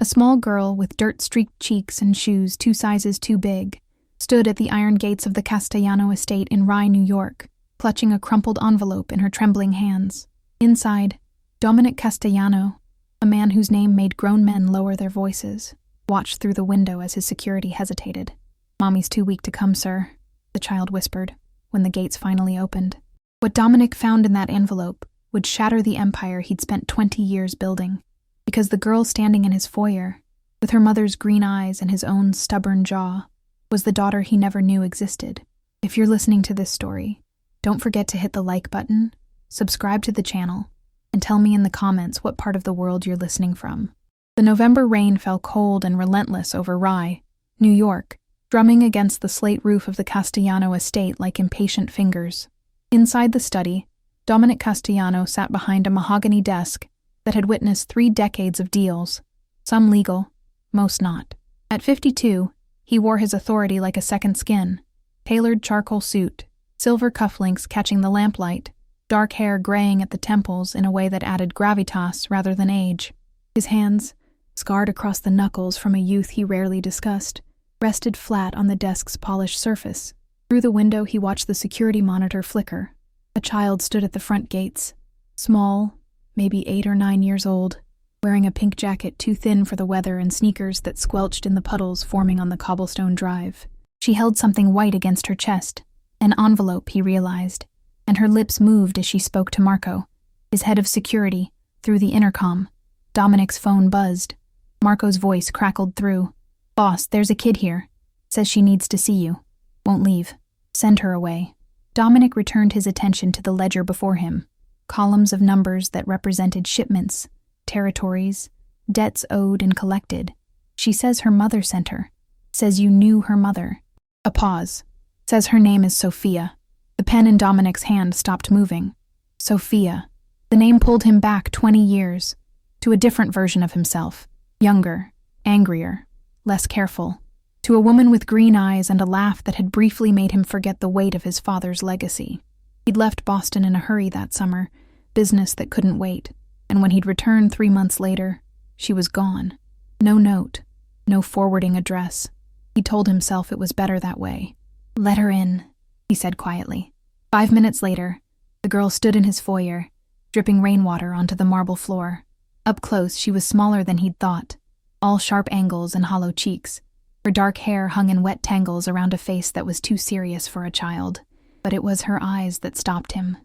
A small girl with dirt-streaked cheeks and shoes 2 sizes too big stood at the iron gates of the Castellano estate in Rye, New York, clutching a crumpled envelope in her trembling hands. Inside, Dominic Castellano, a man whose name made grown men lower their voices, watched through the window as his security hesitated. "Mommy's too weak to come, sir," the child whispered, when the gates finally opened. What Dominic found in that envelope would shatter the empire he'd spent 20 years building, because the girl standing in his foyer, with her mother's green eyes and his own stubborn jaw, was the daughter he never knew existed. If you're listening to this story, don't forget to hit the like button, subscribe to the channel, and tell me in the comments what part of the world you're listening from. The November rain fell cold and relentless over Rye, New York, drumming against the slate roof of the Castellano estate like impatient fingers. Inside the study, Dominic Castellano sat behind a mahogany desk that had witnessed 3 decades of deals, some legal, most not. At 52, he wore his authority like a second skin: tailored charcoal suit, silver cufflinks catching the lamplight, dark hair graying at the temples in a way that added gravitas rather than age. His hands, scarred across the knuckles from a youth he rarely discussed, rested flat on the desk's polished surface. Through the window he watched the security monitor flicker. A child stood at the front gates, small, maybe 8 or 9 years old, wearing a pink jacket too thin for the weather and sneakers that squelched in the puddles forming on the cobblestone drive. She held something white against her chest, an envelope, he realized, and her lips moved as she spoke to Marco, his head of security, through the intercom. Dominic's phone buzzed. Marco's voice crackled through. "Boss, there's a kid here. Says she needs to see you. Won't leave. Send her away." Dominic returned his attention to the ledger before him. Columns of numbers that represented shipments, territories, debts owed and collected. "She says her mother sent her. Says you knew her mother." A pause. "Says her name is Sophia." The pen in Dominic's hand stopped moving. Sophia. The name pulled him back 20 years, to a different version of himself. Younger, angrier, less careful. To a woman with green eyes and a laugh that had briefly made him forget the weight of his father's legacy. He'd left Boston in a hurry that summer, business that couldn't wait, and when he'd returned 3 months later, she was gone. No note, no forwarding address. He told himself it was better that way. "Let her in," he said quietly. 5 minutes later, the girl stood in his foyer, dripping rainwater onto the marble floor. Up close, she was smaller than he'd thought, all sharp angles and hollow cheeks. Her dark hair hung in wet tangles around a face that was too serious for a child. But it was her eyes that stopped him.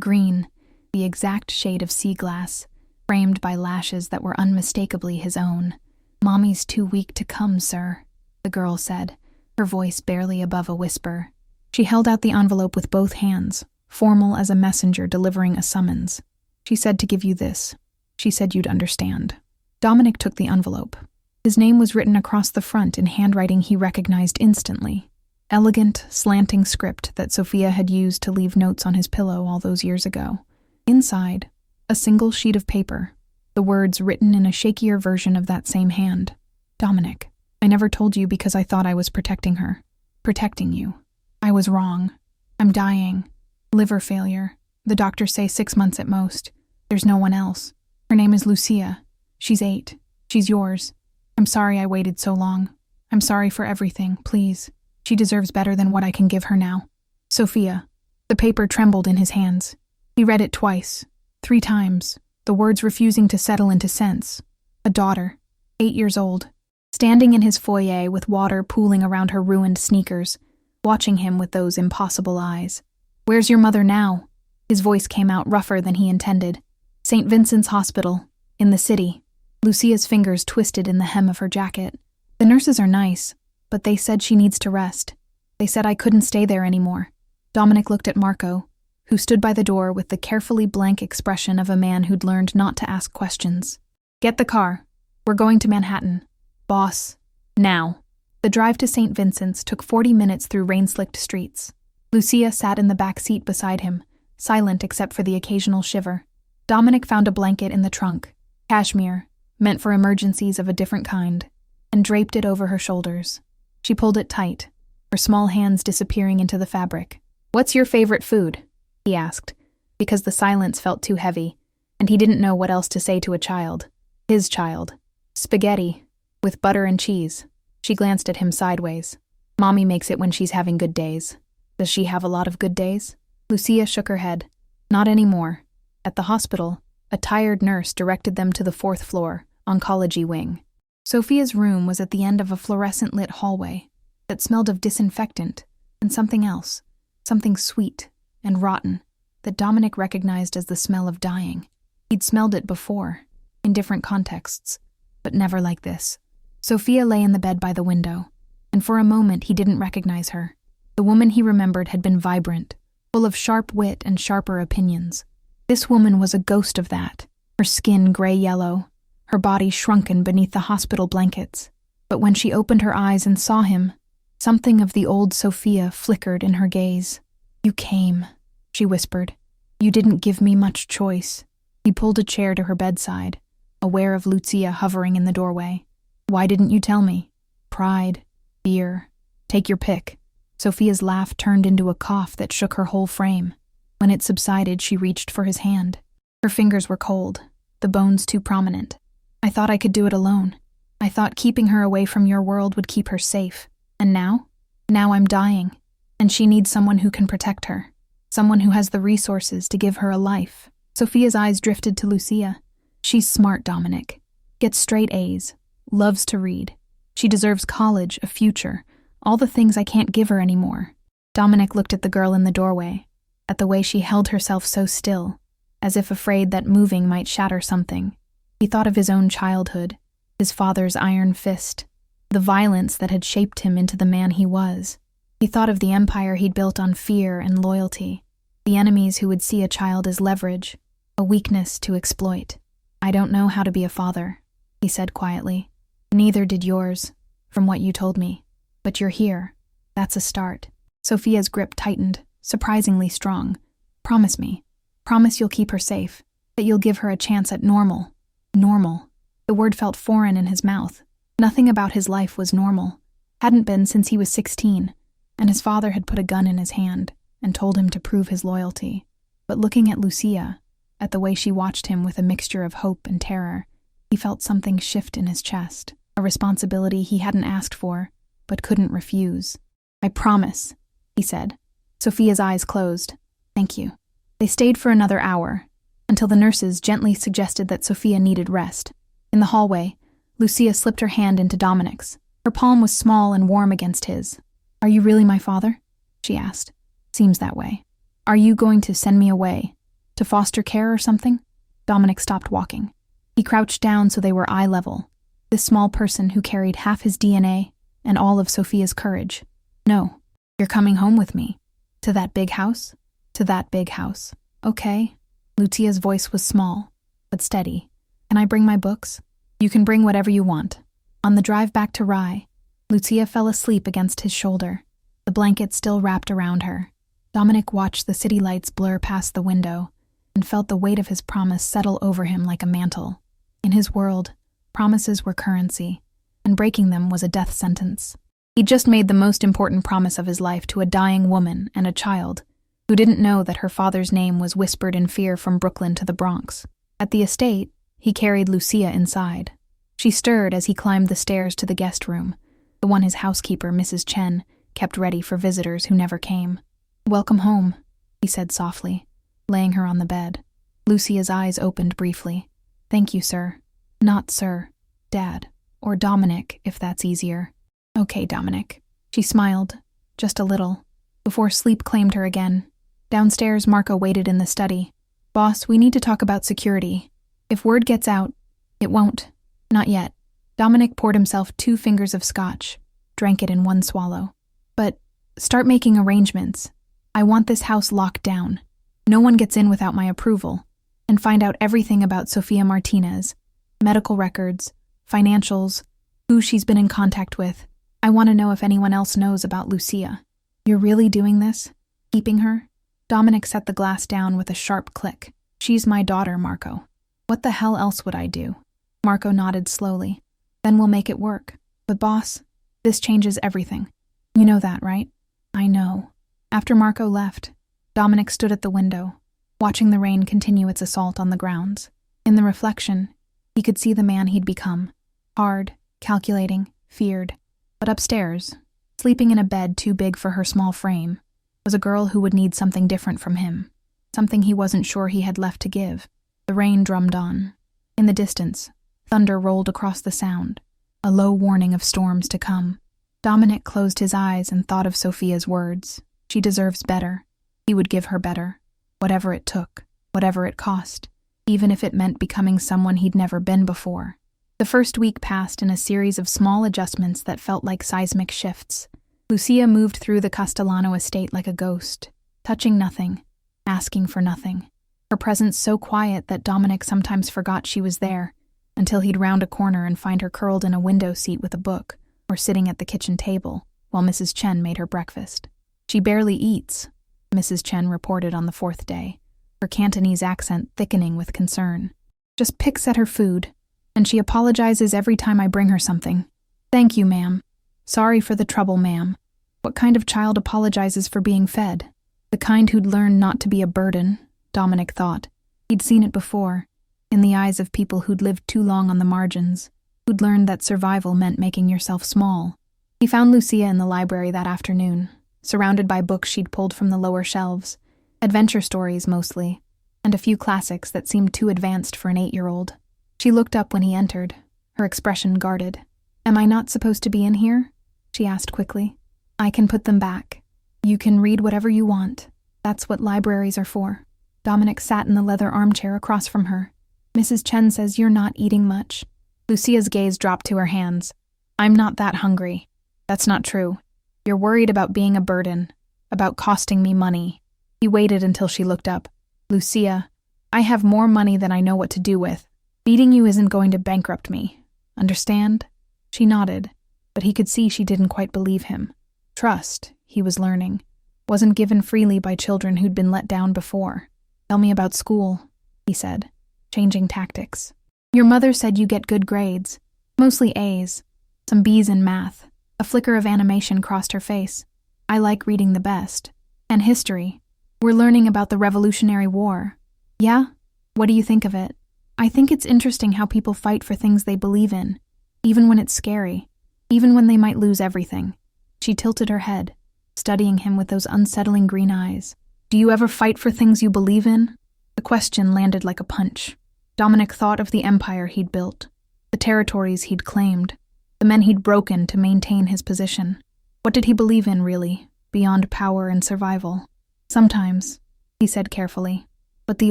Green, the exact shade of sea glass, framed by lashes that were unmistakably his own. "Mommy's too weak to come, sir," the girl said, her voice barely above a whisper. She held out the envelope with both hands, formal as a messenger delivering a summons. "She said to give you this. She said you'd understand." Dominic took the envelope. His name was written across the front in handwriting he recognized instantly. Elegant, slanting script that Sophia had used to leave notes on his pillow all those years ago. Inside, a single sheet of paper, the words written in a shakier version of that same hand. "Dominic, I never told you because I thought I was protecting her. Protecting you. I was wrong. I'm dying. Liver failure. The doctors say 6 months at most. There's no one else. Her name is Lucia. She's 8. She's yours. I'm sorry I waited so long. I'm sorry for everything, please. She deserves better than what I can give her now. Sophia." The paper trembled in his hands. He read it twice, 3 times, the words refusing to settle into sense. A daughter, 8 years old, standing in his foyer with water pooling around her ruined sneakers, watching him with those impossible eyes. "Where's your mother now?" His voice came out rougher than he intended. "St. Vincent's Hospital, in the city." Lucia's fingers twisted in the hem of her jacket. "The nurses are nice, but they said she needs to rest. They said I couldn't stay there anymore." Dominic looked at Marco, who stood by the door with the carefully blank expression of a man who'd learned not to ask questions. "Get the car. We're going to Manhattan. Boss. Now." The drive to St. Vincent's took 40 minutes through rain-slicked streets. Lucia sat in the back seat beside him, silent except for the occasional shiver. Dominic found a blanket in the trunk, cashmere, meant for emergencies of a different kind, and draped it over her shoulders. She pulled it tight, her small hands disappearing into the fabric. "What's your favorite food?" he asked, because the silence felt too heavy, and he didn't know what else to say to a child. His child. Spaghetti, with butter and cheese. She glanced at him sideways. Mommy makes it when she's having good days. Does she have a lot of good days? Lucia shook her head. Not anymore. At the hospital, a tired nurse directed them to the 4th floor, oncology wing. Sophia's room was at the end of a fluorescent-lit hallway that smelled of disinfectant and something else, something sweet and rotten, that Dominic recognized as the smell of dying. He'd smelled it before, in different contexts, but never like this. Sophia lay in the bed by the window, and for a moment he didn't recognize her. The woman he remembered had been vibrant, full of sharp wit and sharper opinions. This woman was a ghost of that, her skin gray-yellow, her body shrunken beneath the hospital blankets. But when she opened her eyes and saw him, something of the old Sophia flickered in her gaze. "You came," she whispered. "You didn't give me much choice." He pulled a chair to her bedside, aware of Lucia hovering in the doorway. "Why didn't you tell me?" "Pride, fear, take your pick." Sophia's laugh turned into a cough that shook her whole frame. When it subsided, she reached for his hand. Her fingers were cold, the bones too prominent. "I thought I could do it alone. I thought keeping her away from your world would keep her safe. And now? Now I'm dying, and she needs someone who can protect her. Someone who has the resources to give her a life." Sophia's eyes drifted to Lucia. "She's smart, Dominic. Gets straight A's. Loves to read. She deserves college, a future, all the things I can't give her anymore." Dominic looked at the girl in the doorway, at the way she held herself so still, as if afraid that moving might shatter something. He thought of his own childhood, his father's iron fist, the violence that had shaped him into the man he was. He thought of the empire he'd built on fear and loyalty, the enemies who would see a child as leverage, a weakness to exploit. "I don't know how to be a father," he said quietly. "Neither did yours, from what you told me. But you're here. That's a start." Sophia's grip tightened, surprisingly strong. "Promise me. Promise you'll keep her safe, that you'll give her a chance at normal." Normal. The word felt foreign in his mouth. Nothing about his life was normal. Hadn't been since he was 16, and his father had put a gun in his hand and told him to prove his loyalty. But looking at Lucia, at the way she watched him with a mixture of hope and terror, he felt something shift in his chest, a responsibility he hadn't asked for, but couldn't refuse. "I promise," he said. Sophia's eyes closed. "Thank you." They stayed for another hour, until the nurses gently suggested that Sophia needed rest. In the hallway, Lucia slipped her hand into Dominic's. Her palm was small and warm against his. "Are you really my father?" she asked. "Seems that way. Are you going to send me away? To foster care or something?" Dominic stopped walking. He crouched down so they were eye level. This small person who carried half his DNA and all of Sophia's courage. "No, you're coming home with me. To that big house? To that big house. Okay." Lucia's voice was small, but steady. "Can I bring my books?" "You can bring whatever you want." On the drive back to Rye, Lucia fell asleep against his shoulder, the blanket still wrapped around her. Dominic watched the city lights blur past the window and felt the weight of his promise settle over him like a mantle. In his world, promises were currency, and breaking them was a death sentence. He'd just made the most important promise of his life to a dying woman and a child who didn't know that her father's name was whispered in fear from Brooklyn to the Bronx. At the estate, he carried Lucia inside. She stirred as he climbed the stairs to the guest room, the one his housekeeper, Mrs. Chen, kept ready for visitors who never came. "Welcome home," he said softly, laying her on the bed. Lucia's eyes opened briefly. "Thank you, sir." "Not sir. Dad. Or Dominic, if that's easier." "Okay, Dominic." She smiled, just a little, before sleep claimed her again. Downstairs, Marco waited in the study. "Boss, we need to talk about security. If word gets out..." "It won't. Not yet." Dominic poured himself 2 fingers of scotch, drank it in one swallow. "But start making arrangements. I want this house locked down. No one gets in without my approval. And find out everything about Sofia Martinez. Medical records, financials, who she's been in contact with. I want to know if anyone else knows about Lucia." "You're really doing this? Keeping her?" Dominic set the glass down with a sharp click. "She's my daughter, Marco. What the hell else would I do?" Marco nodded slowly. "Then we'll make it work. But boss, this changes everything. You know that, right?" "I know." After Marco left, Dominic stood at the window, watching the rain continue its assault on the grounds. In the reflection, he could see the man he'd become, Hard, calculating, feared. But upstairs, sleeping in a bed too big for her small frame, was a girl who would need something different from him, something he wasn't sure he had left to give. The rain drummed on. In the distance, thunder rolled across the sound, a low warning of storms to come. Dominic closed his eyes and thought of Sophia's words. She deserves better. He would give her better, whatever it took, whatever it cost, even if it meant becoming someone he'd never been before. The first week passed in a series of small adjustments that felt like seismic shifts. Lucia moved through the Castellano estate like a ghost, touching nothing, asking for nothing. Her presence so quiet that Dominic sometimes forgot she was there, until he'd round a corner and find her curled in a window seat with a book, or sitting at the kitchen table, while Mrs. Chen made her breakfast. "She barely eats," Mrs. Chen reported on the fourth day, her Cantonese accent thickening with concern. "Just picks at her food, and she apologizes every time I bring her something. Thank you, ma'am. Sorry for the trouble, ma'am." What kind of child apologizes for being fed? The kind who'd learn not to be a burden, Dominic thought. He'd seen it before, in the eyes of people who'd lived too long on the margins, who'd learned that survival meant making yourself small. He found Lucia in the library that afternoon, surrounded by books she'd pulled from the lower shelves, adventure stories mostly, and a few classics that seemed too advanced for an 8-year-old. She looked up when he entered, her expression guarded. "Am I not supposed to be in here?" she asked quickly. "I can put them back. You can read whatever you want. That's what libraries are for." Dominic sat in the leather armchair across from her. "Mrs. Chen says you're not eating much." Lucia's gaze dropped to her hands. "I'm not that hungry." "That's not true. You're worried about being a burden, about costing me money." He waited until she looked up. "Lucia, I have more money than I know what to do with. Feeding you isn't going to bankrupt me. Understand?" She nodded, but he could see she didn't quite believe him. Trust, he was learning, wasn't given freely by children who'd been let down before. "Tell me about school," he said, changing tactics. "Your mother said you get good grades, mostly A's, some B's in math." A flicker of animation crossed her face. "I like reading the best. And history. We're learning about the Revolutionary War." "Yeah? What do you think of it?" "I think it's interesting how people fight for things they believe in, even when it's scary, even when they might lose everything." She tilted her head, studying him with those unsettling green eyes. "Do you ever fight for things you believe in?" The question landed like a punch. Dominic thought of the empire he'd built, the territories he'd claimed, the men he'd broken to maintain his position. What did he believe in, really, beyond power and survival? "Sometimes," he said carefully, "but the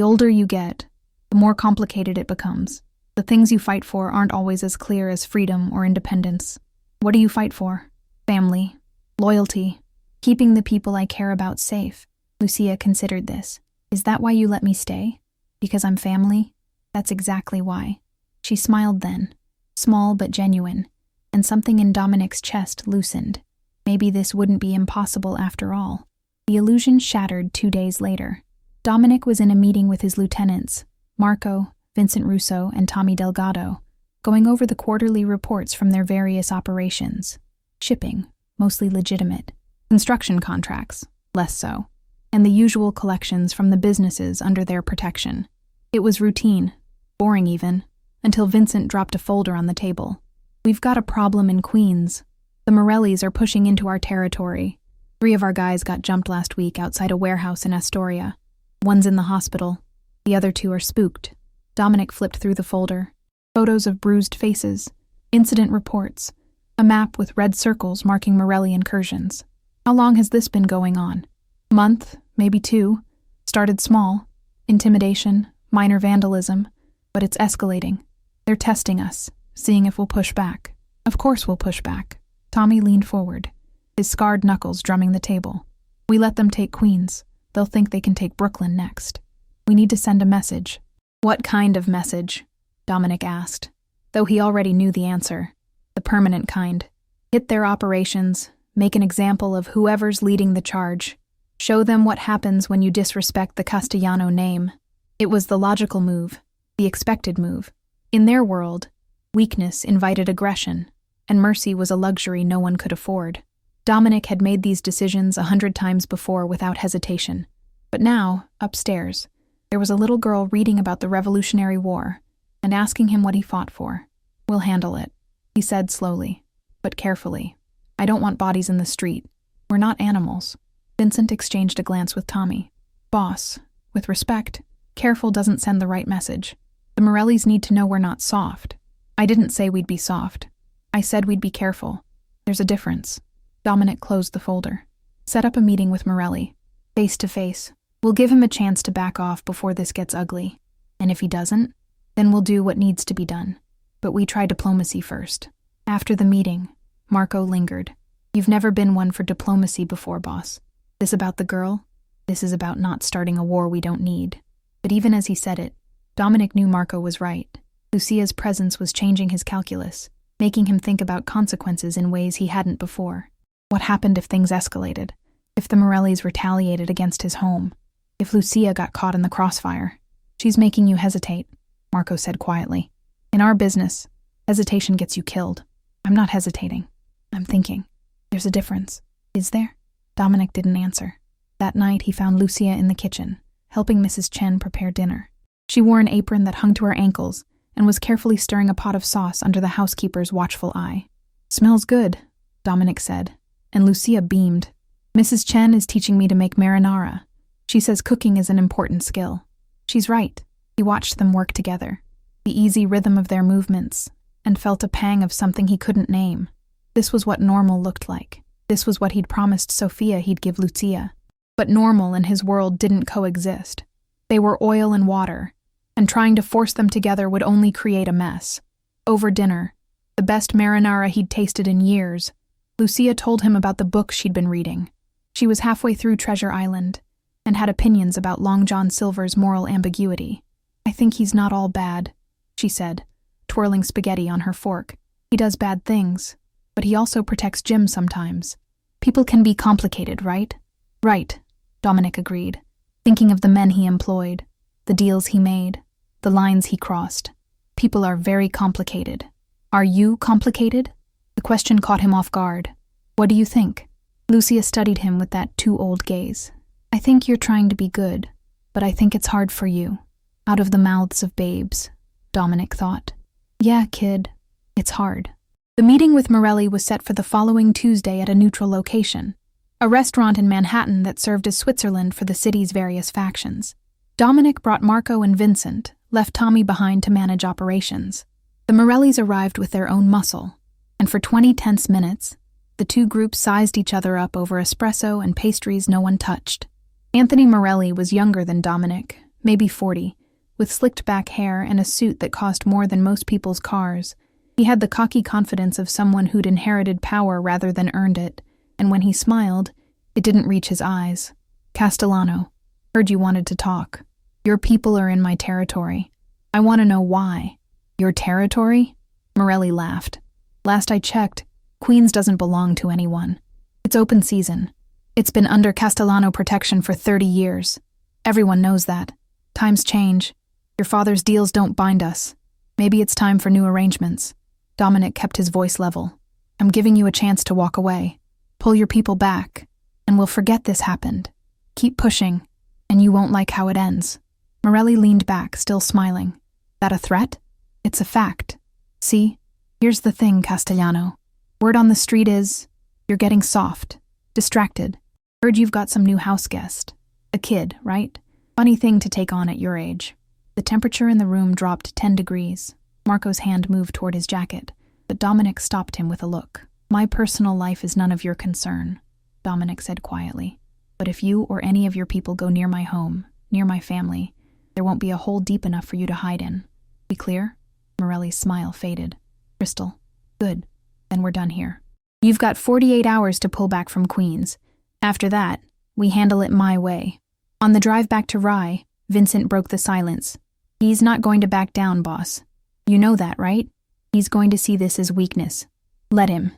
older you get, the more complicated it becomes. The things you fight for aren't always as clear as freedom or independence." "What do you fight for?" "Family, loyalty, keeping the people I care about safe." Lucia considered this. "Is that why you let me stay? Because I'm family?" "That's exactly why." She smiled then, small but genuine, and something in Dominic's chest loosened. Maybe this wouldn't be impossible after all. The illusion shattered 2 days later. Dominic was in a meeting with his lieutenants, Marco, Vincent Russo, and Tommy Delgado, going over the quarterly reports from their various operations. Shipping, mostly legitimate. Construction contracts, less so. And the usual collections from the businesses under their protection. It was routine, boring even, until Vincent dropped a folder on the table. "We've got a problem in Queens. The Morellis are pushing into our territory. 3 of our guys got jumped last week outside a warehouse in Astoria. One's in the hospital. The other 2 are spooked." Dominic flipped through the folder. Photos of bruised faces, incident reports, a map with red circles marking Morelli incursions. "How long has this been going on?" "Month, maybe 2. Started small. Intimidation, minor vandalism, but it's escalating. They're testing us, seeing if we'll push back." "Of course we'll push back." Tommy leaned forward, his scarred knuckles drumming the table. "We let them take Queens. They'll think they can take Brooklyn next. We need to send a message." "What kind of message?" Dominic asked, though he already knew the answer. The permanent kind. Hit their operations, make an example of whoever's leading the charge. Show them what happens when you disrespect the Castellano name. It was the logical move, the expected move. In their world, weakness invited aggression, and mercy was a luxury no one could afford. Dominic had made these decisions 100 times before without hesitation. But now, upstairs, there was a little girl reading about the Revolutionary War and asking him what he fought for. "We'll handle it," he said slowly, but carefully. I don't want bodies in the street. We're not animals. Vincent exchanged a glance with Tommy. Boss, with respect, careful doesn't send the right message. The Morellis need to know we're not soft. I didn't say we'd be soft. I said we'd be careful. There's a difference. Dominic closed the folder. Set up a meeting with Morelli. Face to face. We'll give him a chance to back off before this gets ugly. And if he doesn't, then we'll do what needs to be done. But we try diplomacy first. After the meeting, Marco lingered. You've never been one for diplomacy before, boss. This about the girl? This is about not starting a war we don't need. But even as he said it, Dominic knew Marco was right. Lucia's presence was changing his calculus, making him think about consequences in ways he hadn't before. What happened if things escalated? If the Morellis retaliated against his home? If Lucia got caught in the crossfire? She's making you hesitate, Marco said quietly. In our business, hesitation gets you killed. I'm not hesitating. I'm thinking. There's a difference. Is there? Dominic didn't answer. That night he found Lucia in the kitchen, helping Mrs. Chen prepare dinner. She wore an apron that hung to her ankles and was carefully stirring a pot of sauce under the housekeeper's watchful eye. Smells good, Dominic said, and Lucia beamed. Mrs. Chen is teaching me to make marinara. She says cooking is an important skill. She's right. He watched them work together, the easy rhythm of their movements, and felt a pang of something he couldn't name. This was what normal looked like. This was what he'd promised Sophia he'd give Lucia. But normal and his world didn't coexist. They were oil and water, and trying to force them together would only create a mess. Over dinner, the best marinara he'd tasted in years, Lucia told him about the books she'd been reading. She was halfway through Treasure Island, and had opinions about Long John Silver's moral ambiguity. I think he's not all bad, she said, twirling spaghetti on her fork. He does bad things, but he also protects Jim sometimes. People can be complicated, right? Right, Dominic agreed, thinking of the men he employed, the deals he made, the lines he crossed. People are very complicated. Are you complicated? The question caught him off guard. What do you think? Lucia studied him with that too-old gaze. I think you're trying to be good, but I think it's hard for you. Out of the mouths of babes, Dominic thought. Yeah, kid, it's hard. The meeting with Morelli was set for the following Tuesday at a neutral location, a restaurant in Manhattan that served as Switzerland for the city's various factions. Dominic brought Marco and Vincent, left Tommy behind to manage operations. The Morellis arrived with their own muscle, and for 20 tense minutes, the two groups sized each other up over espresso and pastries no one touched. Anthony Morelli was younger than Dominic, maybe 40, with slicked back hair and a suit that cost more than most people's cars. He had the cocky confidence of someone who'd inherited power rather than earned it, and when he smiled, it didn't reach his eyes. Castellano, heard you wanted to talk. Your people are in my territory. I want to know why. Your territory? Morelli laughed. Last I checked, Queens doesn't belong to anyone. It's open season. It's been under Castellano protection for 30 years. Everyone knows that. Times change. Your father's deals don't bind us. Maybe it's time for new arrangements. Dominic kept his voice level. I'm giving you a chance to walk away. Pull your people back, and we'll forget this happened. Keep pushing, and you won't like how it ends. Morelli leaned back, still smiling. That a threat? It's a fact. See? Here's the thing, Castellano. Word on the street is, you're getting soft, distracted. Heard you've got some new house guest. A kid, right? Funny thing to take on at your age. The temperature in the room dropped 10 degrees. Marco's hand moved toward his jacket, but Dominic stopped him with a look. My personal life is none of your concern, Dominic said quietly. But if you or any of your people go near my home, near my family, there won't be a hole deep enough for you to hide in. Be clear? Morelli's smile faded. Crystal. Good. Then we're done here. You've got 48 hours to pull back from Queens. After that, we handle it my way. On the drive back to Rye, Vincent broke the silence. He's not going to back down, boss. You know that, right? He's going to see this as weakness. Let him.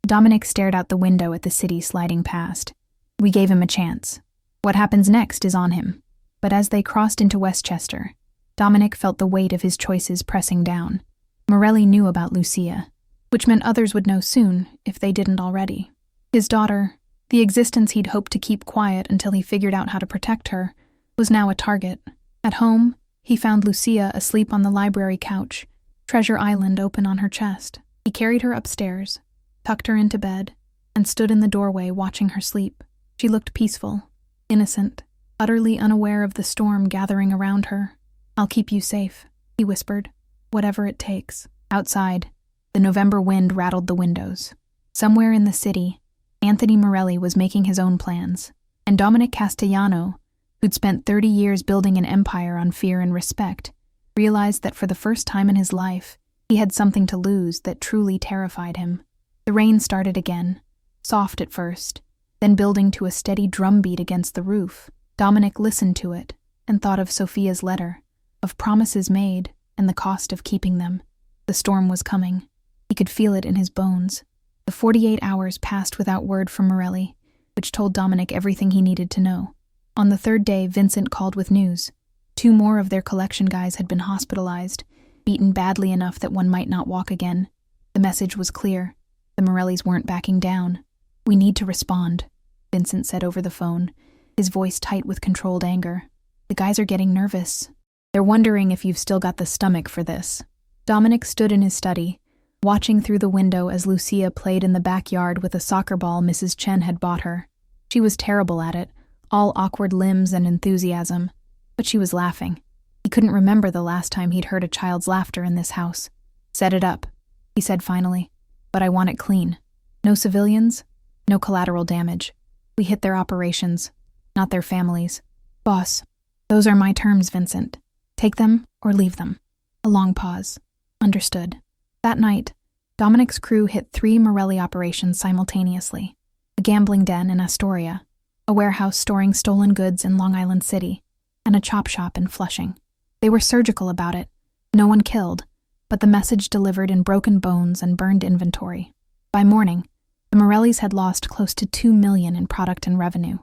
Dominic stared out the window at the city sliding past. We gave him a chance. What happens next is on him. But as they crossed into Westchester, Dominic felt the weight of his choices pressing down. Morelli knew about Lucia, which meant others would know soon, if they didn't already. His daughter, the existence he'd hoped to keep quiet until he figured out how to protect her, was now a target. At home, he found Lucia asleep on the library couch, Treasure Island open on her chest. He carried her upstairs, tucked her into bed, and stood in the doorway watching her sleep. She looked peaceful, innocent, utterly unaware of the storm gathering around her. "I'll keep you safe," he whispered, "whatever it takes." Outside, the November wind rattled the windows. Somewhere in the city, Anthony Morelli was making his own plans, and Dominic Castellano, who'd spent 30 years building an empire on fear and respect, realized that for the first time in his life, he had something to lose that truly terrified him. The rain started again, soft at first, then building to a steady drumbeat against the roof. Dominic listened to it and thought of Sophia's letter, of promises made and the cost of keeping them. The storm was coming. He could feel it in his bones. The 48 hours passed without word from Morelli, which told Dominic everything he needed to know. On the third day, Vincent called with news. 2 more of their collection guys had been hospitalized, beaten badly enough that one might not walk again. The message was clear. The Morellis weren't backing down. "We need to respond," Vincent said over the phone, his voice tight with controlled anger. "The guys are getting nervous. They're wondering if you've still got the stomach for this." Dominic stood in his study, watching through the window as Lucia played in the backyard with a soccer ball Mrs. Chen had bought her. She was terrible at it, all awkward limbs and enthusiasm, but she was laughing. He couldn't remember the last time he'd heard a child's laughter in this house. "Set it up," he said finally, "but I want it clean. No civilians, no collateral damage. We hit their operations, not their families." "Boss, those are my terms, Vincent. Take them or leave them." A long pause. "Understood." That night, Dominic's crew hit 3 Morelli operations simultaneously: a gambling den in Astoria, a warehouse storing stolen goods in Long Island City, and a chop shop in Flushing. They were surgical about it. No one killed, but the message delivered in broken bones and burned inventory. By morning, the Morellis had lost close to $2 million in product and revenue.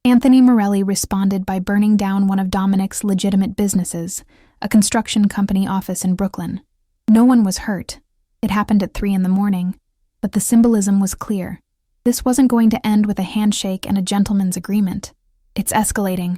Anthony Morelli responded by burning down one of Dominic's legitimate businesses, a construction company office in Brooklyn. No one was hurt. It happened at 3 a.m, but the symbolism was clear. This wasn't going to end with a handshake and a gentleman's agreement. "It's escalating,"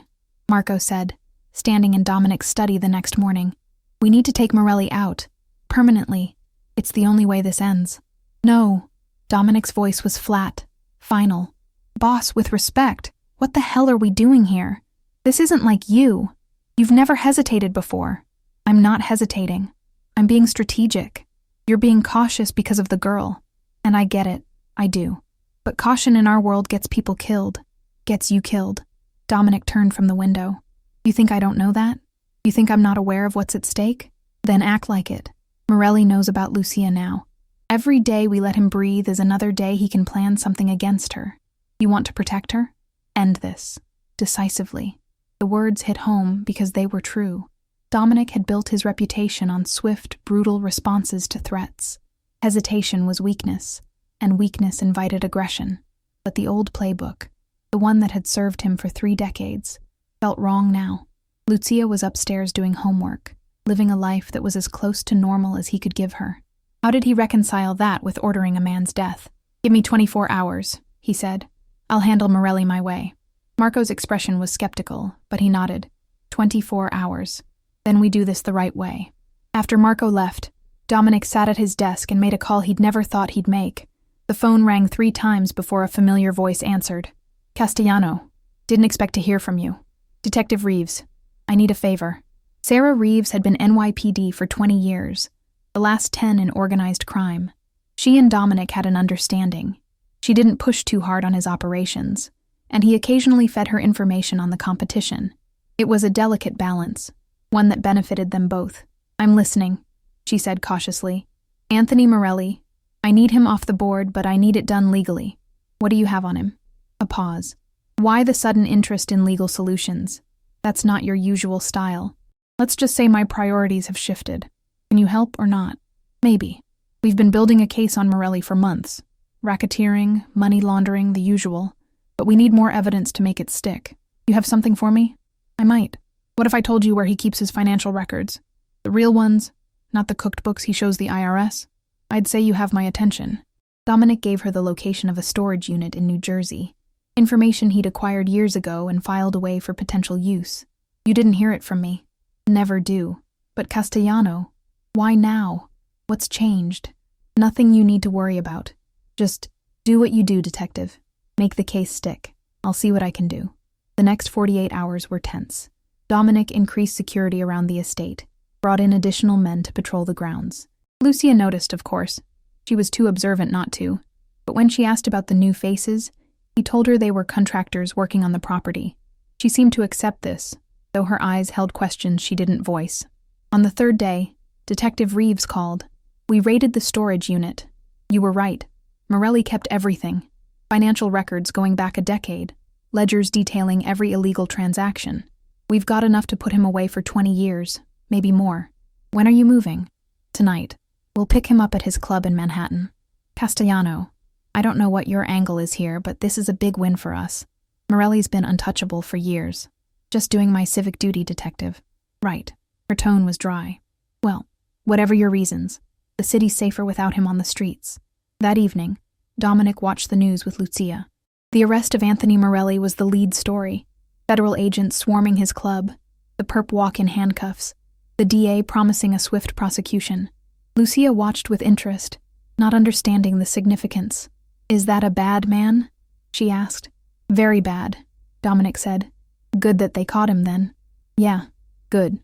Marco said, standing in Dominic's study the next morning. "We need to take Morelli out, permanently. It's the only way this ends." "No." Dominic's voice was flat, final. "Boss, with respect, what the hell are we doing here? This isn't like you. You've never hesitated before." "I'm not hesitating. I'm being strategic. You're being cautious because of the girl. And I get it. I do. But caution in our world gets people killed. Gets you killed." Dominic turned from the window. "You think I don't know that? You think I'm not aware of what's at stake? Then act like it. Morelli knows about Lucia now. Every day we let him breathe is another day he can plan something against her. You want to protect her? End this. Decisively." The words hit home because they were true. Dominic had built his reputation on swift, brutal responses to threats. Hesitation was weakness, and weakness invited aggression. But the old playbook, the one that had served him for 3 decades, felt wrong now. Lucia was upstairs doing homework, living a life that was as close to normal as he could give her. How did he reconcile that with ordering a man's death? "Give me 24 hours, he said. "I'll handle Morelli my way." Marco's expression was skeptical, but he nodded. 24 hours. Then we do this the right way. After Marco left, Dominic sat at his desk and made a call he'd never thought he'd make. The phone rang 3 times before a familiar voice answered. "Castellano. Didn't expect to hear from you. Detective Reeves. I need a favor." Sarah Reeves had been NYPD for 20 years, the last 10 in organized crime. She and Dominic had an understanding. She didn't push too hard on his operations, and he occasionally fed her information on the competition. It was a delicate balance, one that benefited them both. "I'm listening," she said cautiously. "Anthony Morelli. I need him off the board, but I need it done legally. What do you have on him?" A pause. "Why the sudden interest in legal solutions? That's not your usual style. Let's just say my priorities have shifted. Can you help or not?" "Maybe. We've been building a case on Morelli for months. Racketeering, money laundering, the usual. But we need more evidence to make it stick. You have something for me?" "I might. What if I told you where he keeps his financial records? The real ones, not the cooked books he shows the IRS? I'd say you have my attention." Dominic gave her the location of a storage unit in New Jersey, information he'd acquired years ago and filed away for potential use. "You didn't hear it from me. Never do. But Castellano, why now? What's changed?" Nothing you need to worry about. Just do what you do, detective. Make the case stick. I'll see what I can do." The next 48 hours were tense. Dominic increased security around the estate, brought in additional men to patrol the grounds. Lucia noticed, of course. She was too observant not to. But when she asked about the new faces, he told her they were contractors working on the property. She seemed to accept this, though her eyes held questions she didn't voice. On the third day, Detective Reeves called. "We raided the storage unit. You were right. Morelli kept everything. Financial records going back a decade. Ledgers detailing every illegal transaction. We've got enough to put him away for 20 years, maybe more. When are you moving?" "Tonight. We'll pick him up at his club in Manhattan." "Castellano, I don't know what your angle is here, but this is a big win for us. Morelli's been untouchable for years. Just doing my civic duty, detective." "Right." Her tone was dry. "Well, whatever your reasons, the city's safer without him on the streets." That evening, Dominic watched the news with Lucia. The arrest of Anthony Morelli was the lead story. Federal agents swarming his club, the perp walk in handcuffs, the DA promising a swift prosecution. Lucia watched with interest, not understanding the significance. "Is that a bad man?" she asked. "Very bad," Dominic said. "Good that they caught him then." "Yeah, good."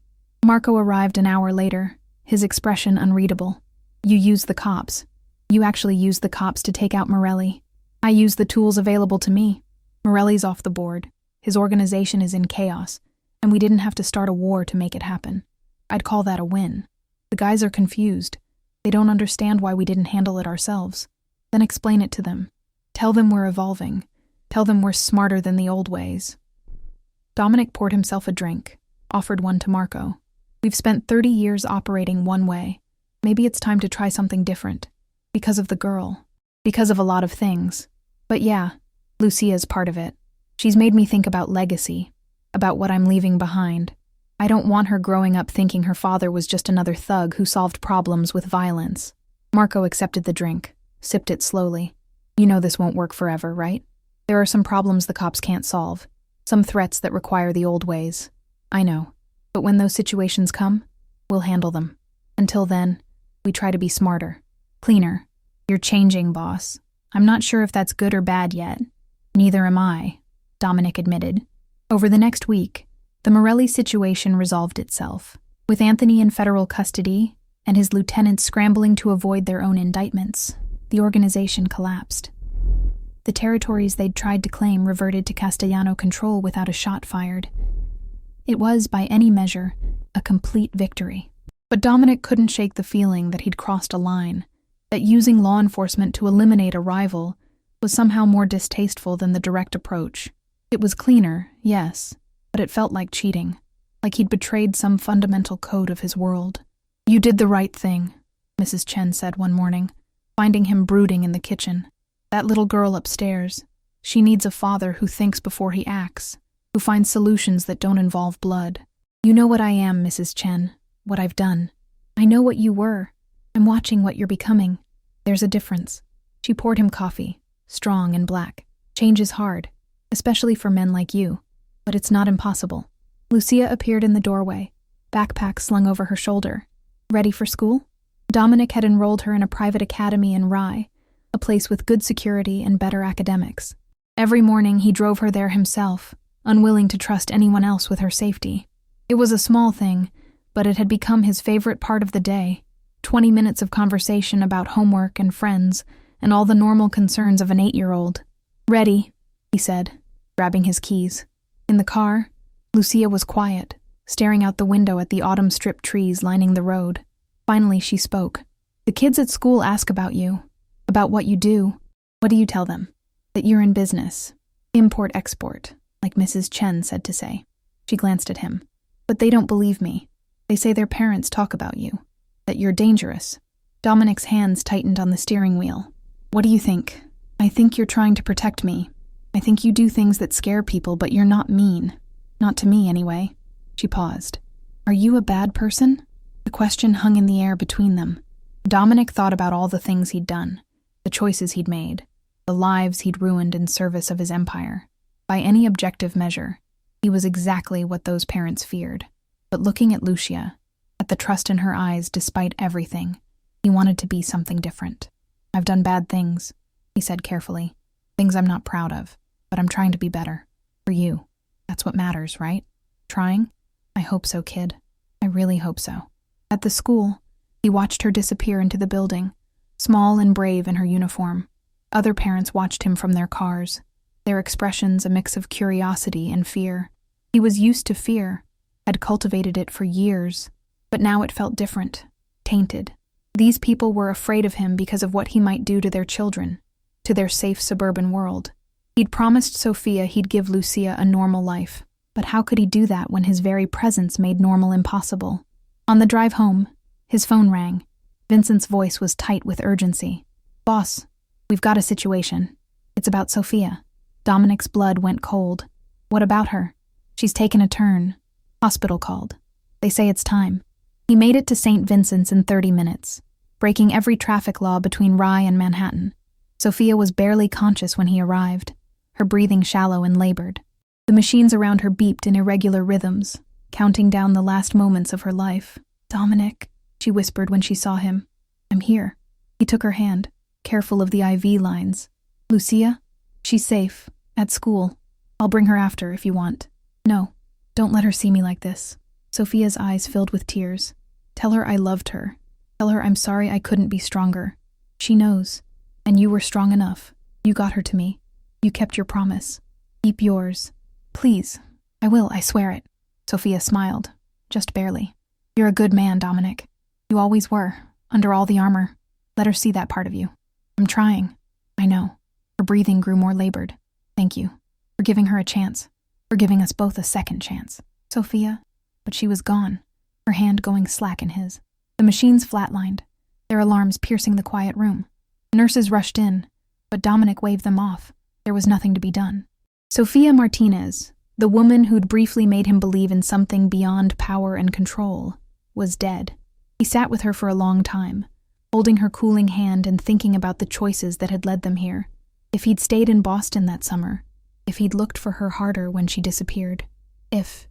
Marco arrived an hour later, his expression unreadable. "You used the cops. You actually used the cops to take out Morelli." "I used the tools available to me. Morelli's off the board. His organization is in chaos, and we didn't have to start a war to make it happen. I'd call that a win. The guys are confused. They don't understand why we didn't handle it ourselves. Then explain it to them. Tell them we're evolving. Tell them we're smarter than the old ways." Dominic poured himself a drink, offered one to Marco. "We've spent 30 years operating one way. Maybe it's time to try something different. Because of the girl. Because of a lot of things. But yeah, Lucia's part of it. She's made me think about legacy, about what I'm leaving behind. I don't want her growing up thinking her father was just another thug who solved problems with violence." Marco accepted the drink, sipped it slowly. "You know this won't work forever, right? There are some problems the cops can't solve, some threats that require the old ways. I know. But when those situations come, we'll handle them. Until then, we try to be smarter, cleaner." "You're changing, boss. I'm not sure if that's good or bad yet." "Neither am I," Dominic admitted. Over the next week, the Morelli situation resolved itself. With Anthony in federal custody and his lieutenants scrambling to avoid their own indictments, the organization collapsed. The territories they'd tried to claim reverted to Castellano control without a shot fired. It was, by any measure, a complete victory. But Dominic couldn't shake the feeling that he'd crossed a line, that using law enforcement to eliminate a rival was somehow more distasteful than the direct approach. It was cleaner, yes, but it felt like cheating, like he'd betrayed some fundamental code of his world. "You did the right thing," Mrs. Chen said one morning, finding him brooding in the kitchen. "That little girl upstairs, she needs a father who thinks before he acts, who finds solutions that don't involve blood. You know what I am, Mrs. Chen, what I've done. I know what you were. I'm watching what you're becoming. There's a difference." She poured him coffee, strong and black. "Change is hard, especially for men like you, but it's not impossible." Lucia appeared in the doorway, backpack slung over her shoulder. "Ready for school?" Dominic had enrolled her in a private academy in Rye, a place with good security and better academics. Every morning he drove her there himself, unwilling to trust anyone else with her safety. It was a small thing, but it had become his favorite part of the day. 20 minutes of conversation about homework and friends, and all the normal concerns of an 8-year-old. "Ready," he said, grabbing his keys. In the car, Lucia was quiet, staring out the window at the autumn-stripped trees lining the road. Finally she spoke. "The kids at school ask about you, about what you do. What do you tell them?" "That you're in business. Import-export, like Mrs. Chen said to say." She glanced at him. "But they don't believe me. They say their parents talk about you. That you're dangerous." Dominic's hands tightened on the steering wheel. "What do you think?" "I think you're trying to protect me. I think you do things that scare people, but you're not mean. Not to me, anyway." She paused. "Are you a bad person?" The question hung in the air between them. Dominic thought about all the things he'd done, the choices he'd made, the lives he'd ruined in service of his empire. By any objective measure, he was exactly what those parents feared. But looking at Lucia, at the trust in her eyes despite everything, He wanted to be something different. "I've done bad things," he said carefully. "Things I'm not proud of, but I'm trying to be better. For you. That's what matters, right? Trying? I hope so, kid. I really hope so." At the school, he watched her disappear into the building, small and brave in her uniform. Other parents watched him from their cars, their expressions a mix of curiosity and fear. He was used to fear, had cultivated it for years, but now it felt different, tainted. These people were afraid of him because of what he might do to their children, to their safe suburban world. He'd promised Sophia he'd give Lucia a normal life, but how could he do that when his very presence made normal impossible? On the drive home, his phone rang. Vincent's voice was tight with urgency. "Boss, we've got a situation. It's about Sophia." Dominic's blood went cold. "What about her?" "She's taken a turn. Hospital called. They say it's time." He made it to St. Vincent's in 30 minutes, breaking every traffic law between Rye and Manhattan. Sophia was barely conscious when he arrived, her breathing shallow and labored. The machines around her beeped in irregular rhythms, counting down the last moments of her life. "Dominic," she whispered when she saw him. "I'm here." He took her hand, careful of the IV lines. "Lucia? She's safe, at school. I'll bring her after if you want." "No, don't let her see me like this." Sophia's eyes filled with tears. "Tell her I loved her. Tell her I'm sorry I couldn't be stronger. She knows. And you were strong enough. You got her to me. You kept your promise. Keep yours. Please. I will, I swear it." Sophia smiled, just barely. "You're a good man, Dominic. You always were, under all the armor. Let her see that part of you." "I'm trying." "I know." Her breathing grew more labored. "Thank you. For giving her a chance. For giving us both a second chance." "Sophia." But she was gone, her hand going slack in his. The machines flatlined, their alarms piercing the quiet room. Nurses rushed in, but Dominic waved them off. There was nothing to be done. Sophia Martinez, the woman who'd briefly made him believe in something beyond power and control, was dead. He sat with her for a long time, holding her cooling hand and thinking about the choices that had led them here. If he'd stayed in Boston that summer, if he'd looked for her harder when she disappeared. If,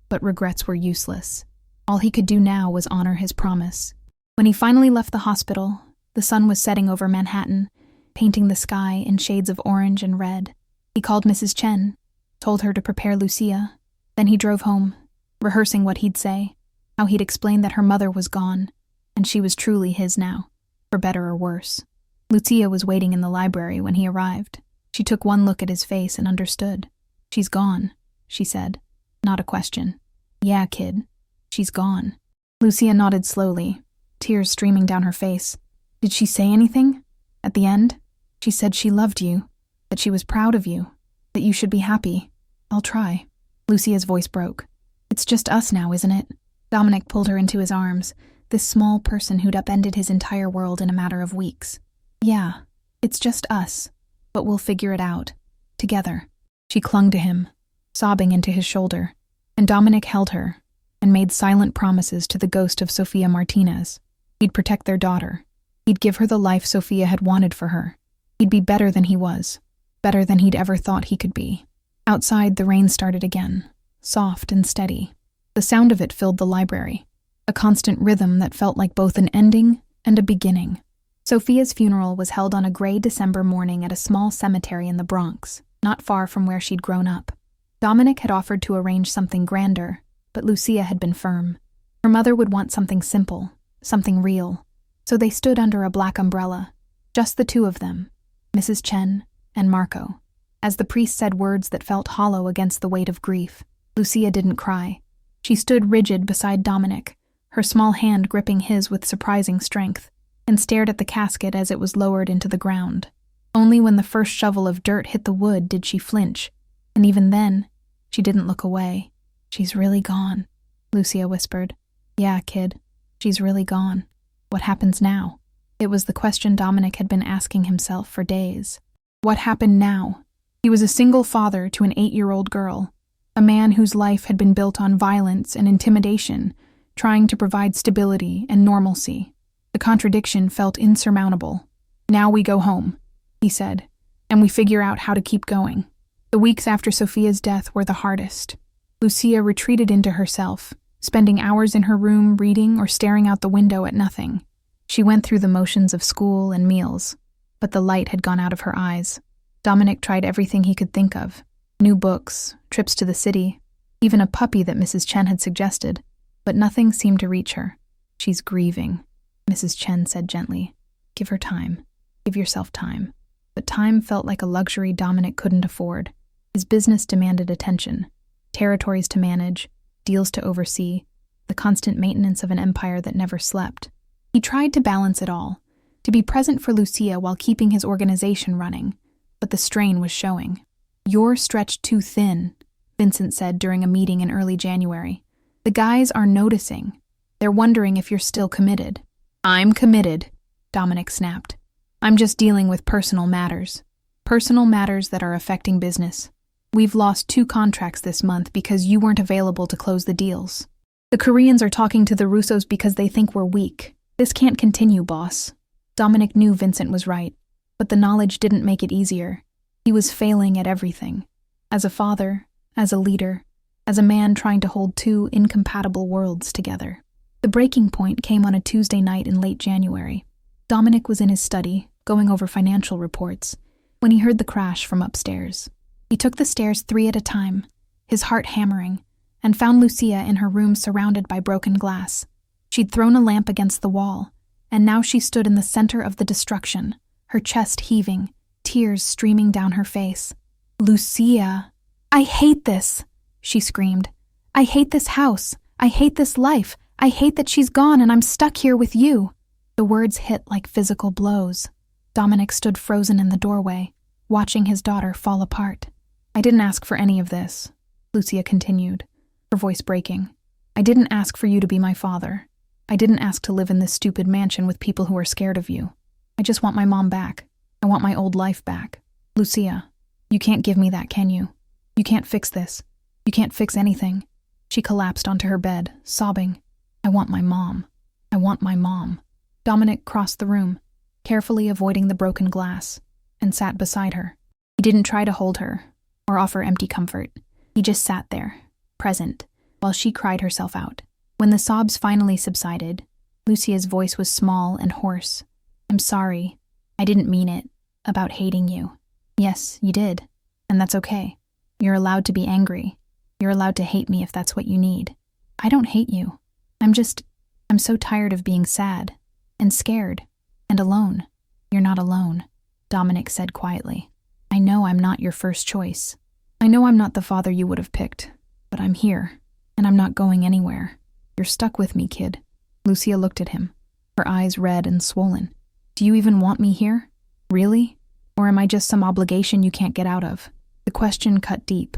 but regrets were useless. All he could do now was honor his promise. When he finally left the hospital, the sun was setting over Manhattan, painting the sky in shades of orange and red. He called Mrs. Chen, told her to prepare Lucia. Then he drove home, rehearsing what he'd say, how he'd explain that her mother was gone, and she was truly his now, for better or worse. Lucia was waiting in the library when he arrived. She took one look at his face and understood. "She's gone," she said. Not a question. "Yeah, kid. She's gone." Lucia nodded slowly, tears streaming down her face. "Did she say anything? At the end?" "She said she loved you, that she was proud of you, that you should be happy. I'll try." Lucia's voice broke. "It's just us now, isn't it?" Dominic pulled her into his arms, this small person who'd upended his entire world in a matter of weeks. "Yeah, it's just us, but we'll figure it out. Together." She clung to him, sobbing into his shoulder, and Dominic held her and made silent promises to the ghost of Sophia Martinez. He'd protect their daughter. He'd give her the life Sophia had wanted for her. He'd be better than he was, better than he'd ever thought he could be. Outside, the rain started again, soft and steady. The sound of it filled the library, a constant rhythm that felt like both an ending and a beginning. Sophia's funeral was held on a gray December morning at a small cemetery in the Bronx, not far from where she'd grown up. Dominic had offered to arrange something grander, but Lucia had been firm. Her mother would want something simple, something real. So they stood under a black umbrella, just the two of them, Mrs. Chen and Marco. As the priest said words that felt hollow against the weight of grief, Lucia didn't cry. She stood rigid beside Dominic, her small hand gripping his with surprising strength, and stared at the casket as it was lowered into the ground. Only when the first shovel of dirt hit the wood did she flinch, and even then, she didn't look away. "She's really gone," Lucia whispered. "Yeah, kid, she's really gone. What happens now?" It was the question Dominic had been asking himself for days. What happened now? He was a single father to an 8-year-old girl, a man whose life had been built on violence and intimidation, trying to provide stability and normalcy. The contradiction felt insurmountable. "Now we go home," he said, "and we figure out how to keep going." The weeks after Sophia's death were the hardest. Lucia retreated into herself, spending hours in her room reading or staring out the window at nothing. She went through the motions of school and meals, but the light had gone out of her eyes. Dominic tried everything he could think of: new books, trips to the city, even a puppy that Mrs. Chen had suggested, but nothing seemed to reach her. "She's grieving," Mrs. Chen said gently. "Give her time. Give yourself time." But time felt like a luxury Dominic couldn't afford. His business demanded attention, territories to manage, deals to oversee, the constant maintenance of an empire that never slept. He tried to balance it all, to be present for Lucia while keeping his organization running, but the strain was showing. "You're stretched too thin," Vincent said during a meeting in early January. "The guys are noticing. They're wondering if you're still committed." "I'm committed," Dominic snapped. "I'm just dealing with personal matters that are affecting business. We've lost 2 contracts this month because you weren't available to close the deals. The Koreans are talking to the Russos because they think we're weak. This can't continue, boss." Dominic knew Vincent was right, but the knowledge didn't make it easier. He was failing at everything. As a father, as a leader, as a man trying to hold 2 incompatible worlds together. The breaking point came on a Tuesday night in late January. Dominic was in his study, going over financial reports, when he heard the crash from upstairs. He took the stairs 3 at a time, his heart hammering, and found Lucia in her room surrounded by broken glass. She'd thrown a lamp against the wall, and now she stood in the center of the destruction, her chest heaving, tears streaming down her face. "Lucia, I hate this," she screamed. "I hate this house. I hate this life. I hate that she's gone and I'm stuck here with you." The words hit like physical blows. Dominic stood frozen in the doorway, watching his daughter fall apart. "I didn't ask for any of this," Lucia continued, her voice breaking. "I didn't ask for you to be my father. I didn't ask to live in this stupid mansion with people who are scared of you. I just want my mom back. I want my old life back. Lucia, you can't give me that, can you? You can't fix this. You can't fix anything." She collapsed onto her bed, sobbing. "I want my mom. I want my mom." Dominic crossed the room, carefully avoiding the broken glass, and sat beside her. He didn't try to hold her or offer empty comfort. He just sat there, present, while she cried herself out. When the sobs finally subsided, Lucia's voice was small and hoarse. "I'm sorry. I didn't mean it. About hating you. Yes, you did. And that's okay. You're allowed to be angry. You're allowed to hate me if that's what you need. I don't hate you. I'm so tired of being sad, and scared, and alone." "You're not alone," Dominic said quietly. "I know I'm not your first choice. I know I'm not the father you would have picked, but I'm here, and I'm not going anywhere. You're stuck with me, kid." Lucia looked at him, her eyes red and swollen. "Do you even want me here? Really? Or am I just some obligation you can't get out of?" The question cut deep,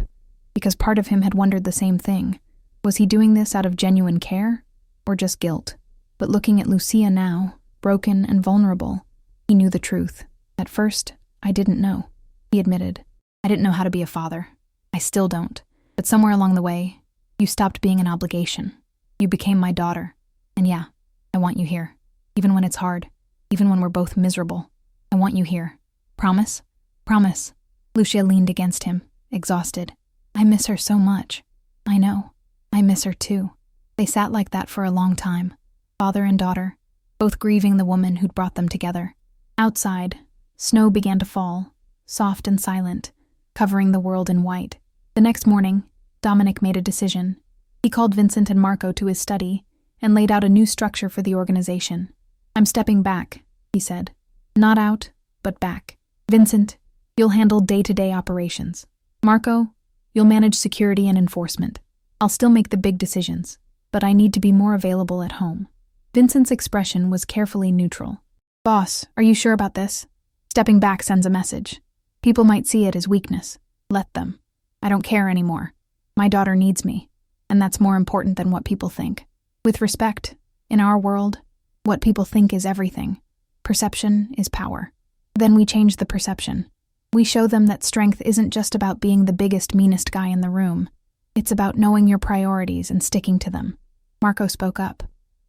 because part of him had wondered the same thing. Was he doing this out of genuine care, or just guilt? But looking at Lucia now, broken and vulnerable, he knew the truth. "At first, I didn't know," he admitted. "I didn't know how to be a father. I still don't. But somewhere along the way, you stopped being an obligation. You became my daughter. And yeah, I want you here. Even when it's hard. Even when we're both miserable. I want you here. Promise? Promise." Lucia leaned against him, exhausted. "I miss her so much." "I know. I miss her too." They sat like that for a long time, father and daughter, both grieving the woman who'd brought them together. Outside, snow began to fall, soft and silent, covering the world in white. The next morning, Dominic made a decision. He called Vincent and Marco to his study and laid out a new structure for the organization. "I'm stepping back," he said. "Not out, but back. Vincent, you'll handle day-to-day operations. Marco, you'll manage security and enforcement. I'll still make the big decisions, but I need to be more available at home." Vincent's expression was carefully neutral. "Boss, are you sure about this? Stepping back sends a message. People might see it as weakness. Let them. I don't care anymore. My daughter needs me, and that's more important than what people think. With respect, in our world, what people think is everything. Perception is power. Then we change the perception. We show them that strength isn't just about being the biggest, meanest guy in the room. It's about knowing your priorities and sticking to them." Marco spoke up.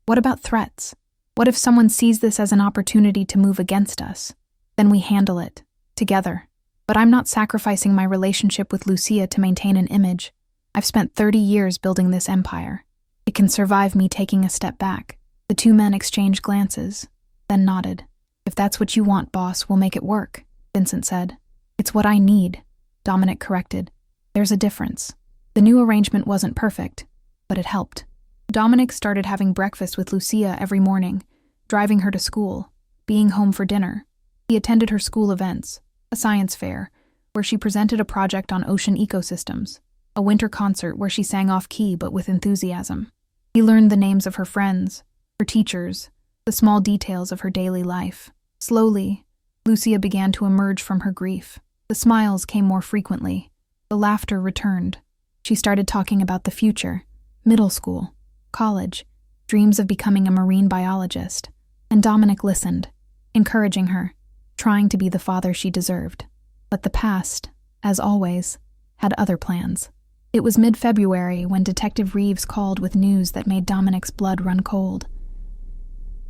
"What about threats? What if someone sees this as an opportunity to move against us? Then we handle it, together. But I'm not sacrificing my relationship with Lucia to maintain an image. I've spent 30 years building this empire. It can survive me taking a step back. The two men exchanged glances, then nodded. If that's what you want, boss, we'll make it work, Vincent said. It's what I need, Dominic corrected. There's a difference. The new arrangement wasn't perfect, but it helped. Dominic started having breakfast with Lucia every morning, driving her to school, being home for dinner. He attended her school events, a science fair, where she presented a project on ocean ecosystems, a winter concert where she sang off-key but with enthusiasm. He learned the names of her friends, her teachers, the small details of her daily life. Slowly, Lucia began to emerge from her grief. The smiles came more frequently. The laughter returned. She started talking about the future, middle school, college, dreams of becoming a marine biologist. And Dominic listened, encouraging her, trying to be the father she deserved. But the past, as always, had other plans. It was mid-February when Detective Reeves called with news that made Dominic's blood run cold.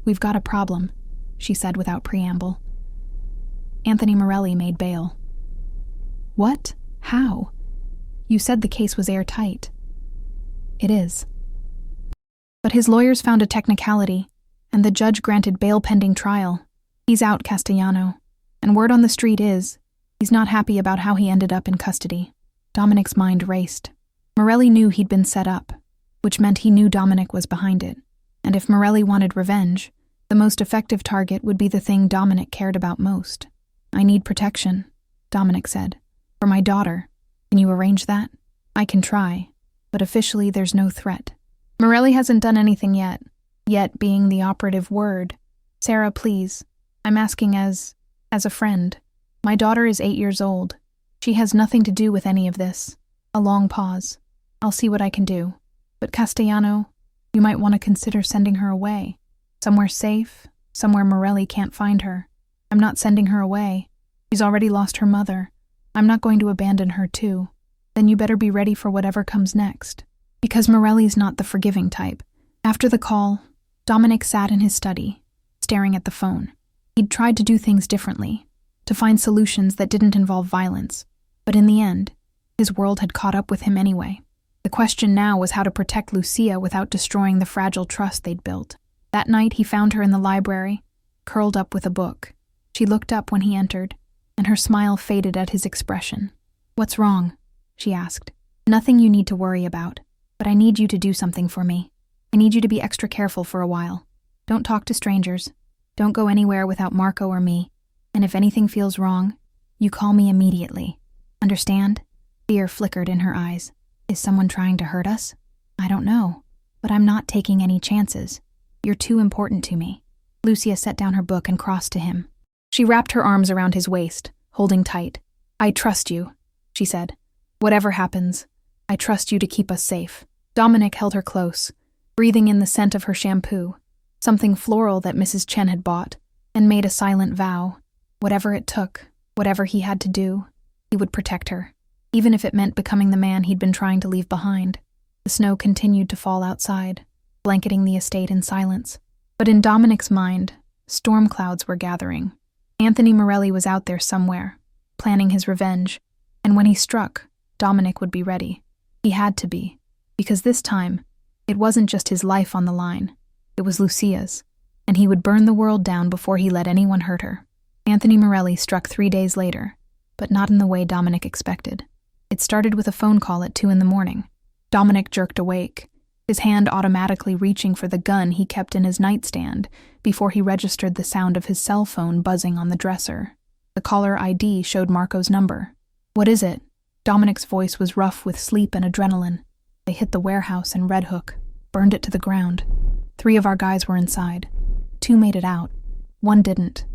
"We've got a problem," she said without preamble. "Anthony Morelli made bail." "What? How? You said the case was airtight." "It is. But his lawyers found a technicality, and the judge granted bail pending trial. He's out, Castellano, and word on the street is he's not happy about how he ended up in custody." Dominic's mind raced. Morelli knew he'd been set up, which meant he knew Dominic was behind it. And if Morelli wanted revenge, the most effective target would be the thing Dominic cared about most. "I need protection," Dominic said. "For my daughter. Can you arrange that?" "I can try, but officially there's no threat. Morelli hasn't done anything yet. Yet being the operative word. Sarah, please. I'm asking as a friend. My daughter is 8 years old. She has nothing to do with any of this." A long pause. "I'll see what I can do. But Castellano, you might want to consider sending her away. Somewhere safe, somewhere Morelli can't find her." "I'm not sending her away. She's already lost her mother. I'm not going to abandon her too." "Then you better be ready for whatever comes next." Because Morelli's not the forgiving type. After the call, Dominic sat in his study, staring at the phone. He'd tried to do things differently, to find solutions that didn't involve violence. But in the end, his world had caught up with him anyway. The question now was how to protect Lucia without destroying the fragile trust they'd built. That night he found her in the library, curled up with a book. She looked up when he entered, and her smile faded at his expression. "What's wrong?" she asked. "Nothing you need to worry about, but I need you to do something for me. I need you to be extra careful for a while. Don't talk to strangers. Don't go anywhere without Marco or me. And if anything feels wrong, you call me immediately. Understand?" Fear flickered in her eyes. "Is someone trying to hurt us?" "I don't know, but I'm not taking any chances. You're too important to me." Lucia set down her book and crossed to him. She wrapped her arms around his waist, holding tight. "I trust you," she said. "Whatever happens, I trust you to keep us safe." Dominic held her close, breathing in the scent of her shampoo, something floral that Mrs. Chen had bought, and made a silent vow. Whatever it took, whatever he had to do, he would protect her, even if it meant becoming the man he'd been trying to leave behind. The snow continued to fall outside, blanketing the estate in silence. But in Dominic's mind, storm clouds were gathering. Anthony Morelli was out there somewhere, planning his revenge, and when he struck, Dominic would be ready. He had to be, because this time, it wasn't just his life on the line. It was Lucia's, and he would burn the world down before he let anyone hurt her. Anthony Morelli struck 3 days later, but not in the way Dominic expected. It started with a phone call at 2 a.m. Dominic jerked awake, his hand automatically reaching for the gun he kept in his nightstand before he registered the sound of his cell phone buzzing on the dresser. The caller ID showed Marco's number. "What is it?" Dominic's voice was rough with sleep and adrenaline. "They hit the warehouse in Red Hook, burned it to the ground. 3 of our guys were inside. 2 made it out. 1 didn't."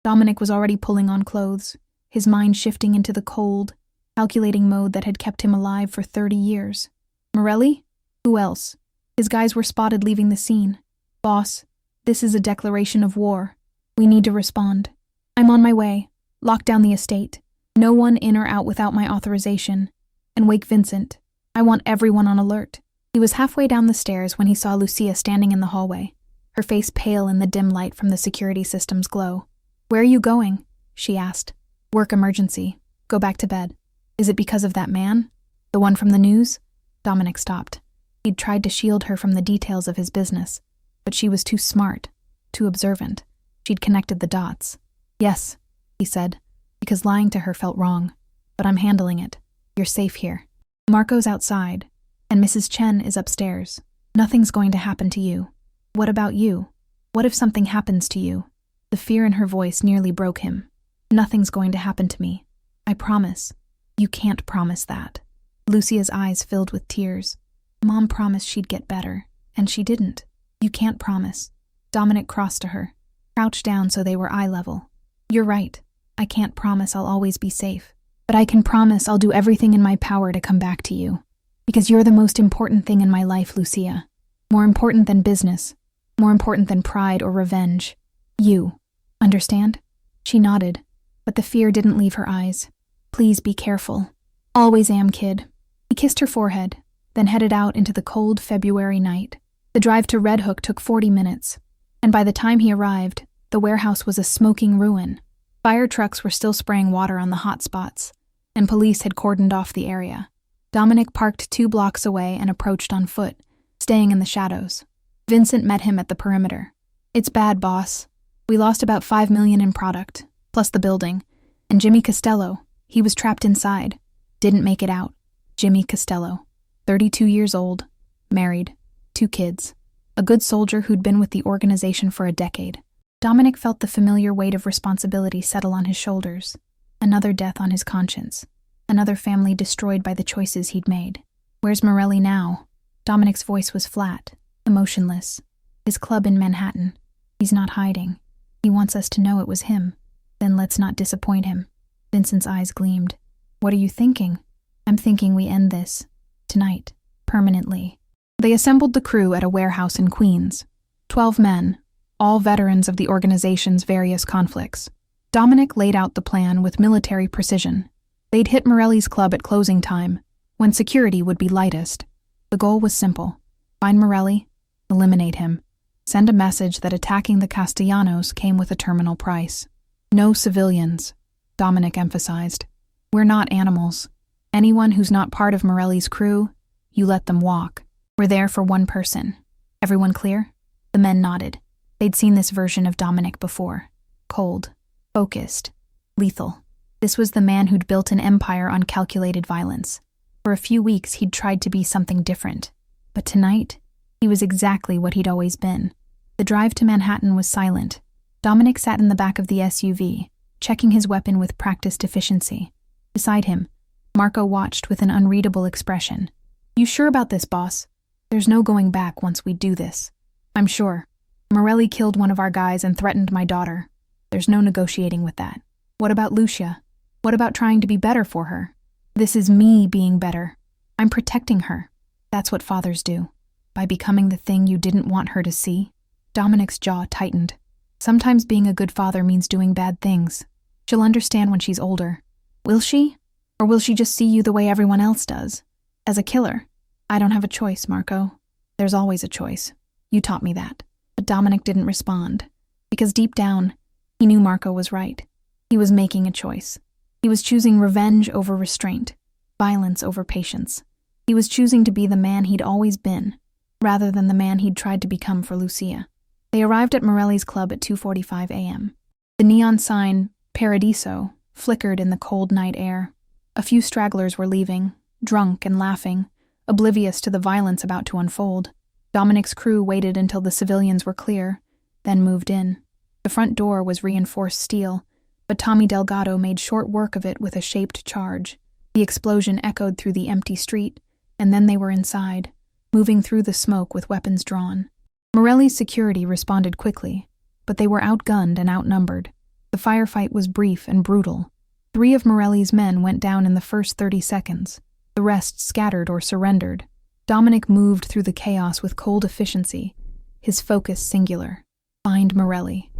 Dominic was already pulling on clothes, his mind shifting into the cold, calculating mode that had kept him alive for 30 years. "Morelli? Who else?" His guys were spotted leaving the scene. "Boss, this is a declaration of war. We need to respond. I'm on my way. Lock down the estate. No one in or out without my authorization. And wake Vincent. I want everyone on alert." He was halfway down the stairs when he saw Lucia standing in the hallway, her face pale in the dim light from the security system's glow. "Where are you going?" she asked. "Work emergency. Go back to bed." "Is it because of that man? The one from the news?" Dominic stopped. He'd tried to shield her from the details of his business, but she was too smart, too observant. She'd connected the dots. "Yes," he said, because lying to her felt wrong. "But I'm handling it. You're safe here. Marco's outside, and Mrs. Chen is upstairs. Nothing's going to happen to you. What about you? What if something happens to you?" The fear in her voice nearly broke him. "Nothing's going to happen to me. I promise." "You can't promise that." Lucia's eyes filled with tears. "Mom promised she'd get better, and she didn't. You can't promise." Dominic crossed to her, crouched down so they were eye level. "You're right. I can't promise I'll always be safe. But I can promise I'll do everything in my power to come back to you. Because you're the most important thing in my life, Lucia. More important than business. More important than pride or revenge. You. Understand?" She nodded, but the fear didn't leave her eyes. "Please be careful." "Always am, kid." He kissed her forehead, then headed out into the cold February night. The drive to Red Hook took 40 minutes, and by the time he arrived, the warehouse was a smoking ruin. Fire trucks were still spraying water on the hot spots, and police had cordoned off the area. Dominic parked 2 blocks away and approached on foot, staying in the shadows. Vincent met him at the perimeter. "It's bad, boss. We lost about $5 million in product, plus the building. And Jimmy Costello, he was trapped inside. Didn't make it out." Jimmy Costello, 32 years old, married, 2 kids. A good soldier who'd been with the organization for a decade. Dominic felt the familiar weight of responsibility settle on his shoulders. Another death on his conscience. Another family destroyed by the choices he'd made. "Where's Morelli now?" Dominic's voice was flat, emotionless. "His club in Manhattan. He's not hiding. He wants us to know it was him. Then let's not disappoint him." Vincent's eyes gleamed. "What are you thinking?" "I'm thinking we end this. Tonight. Permanently." They assembled the crew at a warehouse in Queens. 12 men, all veterans of the organization's various conflicts. Dominic laid out the plan with military precision. They'd hit Morelli's club at closing time, when security would be lightest. The goal was simple. Find Morelli, eliminate him, send a message that attacking the Castellanos came with a terminal price. "No civilians," Dominic emphasized. "We're not animals. Anyone who's not part of Morelli's crew, you let them walk. We're there for one person. Everyone clear?" The men nodded. They'd seen this version of Dominic before. Cold, focused, lethal. This was the man who'd built an empire on calculated violence. For a few weeks, he'd tried to be something different. But tonight, he was exactly what he'd always been. The drive to Manhattan was silent. Dominic sat in the back of the SUV, checking his weapon with practiced efficiency. Beside him, Marco watched with an unreadable expression. "You sure about this, boss? There's no going back once we do this." "I'm sure. Morelli killed one of our guys and threatened my daughter. There's no negotiating with that. What about Lucia? What about trying to be better for her? This is me being better. I'm protecting her. That's what fathers do. By becoming the thing you didn't want her to see." Dominic's jaw tightened. Sometimes being a good father means doing bad things. She'll understand when she's older. Will she? Or will she just see you the way everyone else does? As a killer? "I don't have a choice, Marco. There's always a choice. You taught me that." But Dominic didn't respond, because deep down, he knew Marco was right. He was making a choice. He was choosing revenge over restraint, violence over patience. He was choosing to be the man he'd always been, rather than the man he'd tried to become for Lucia. They arrived at Morelli's club at 2:45 a.m. The neon sign, Paradiso, flickered in the cold night air. A few stragglers were leaving, drunk and laughing, oblivious to the violence about to unfold. Dominic's crew waited until the civilians were clear, then moved in. The front door was reinforced steel, but Tommy Delgado made short work of it with a shaped charge. The explosion echoed through the empty street, and then they were inside, moving through the smoke with weapons drawn. Morelli's security responded quickly, but they were outgunned and outnumbered. The firefight was brief and brutal. 3 of Morelli's men went down in the first 30 seconds. The rest scattered or surrendered. Dominic moved through the chaos with cold efficiency, his focus singular. Find Morelli.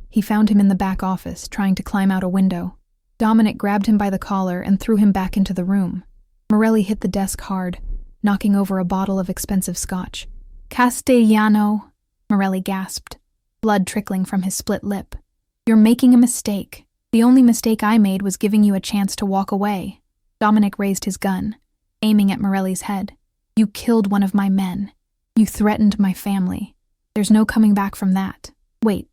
He found him in the back office, trying to climb out a window. Dominic grabbed him by the collar and threw him back into the room. Morelli hit the desk hard, knocking over a bottle of expensive scotch. "Castellano," Morelli gasped, blood trickling from his split lip. "You're making a mistake. The only mistake I made was giving you a chance to walk away." Dominic raised his gun, aiming at Morelli's head. You killed one of my men. You threatened my family. There's no coming back from that. Wait.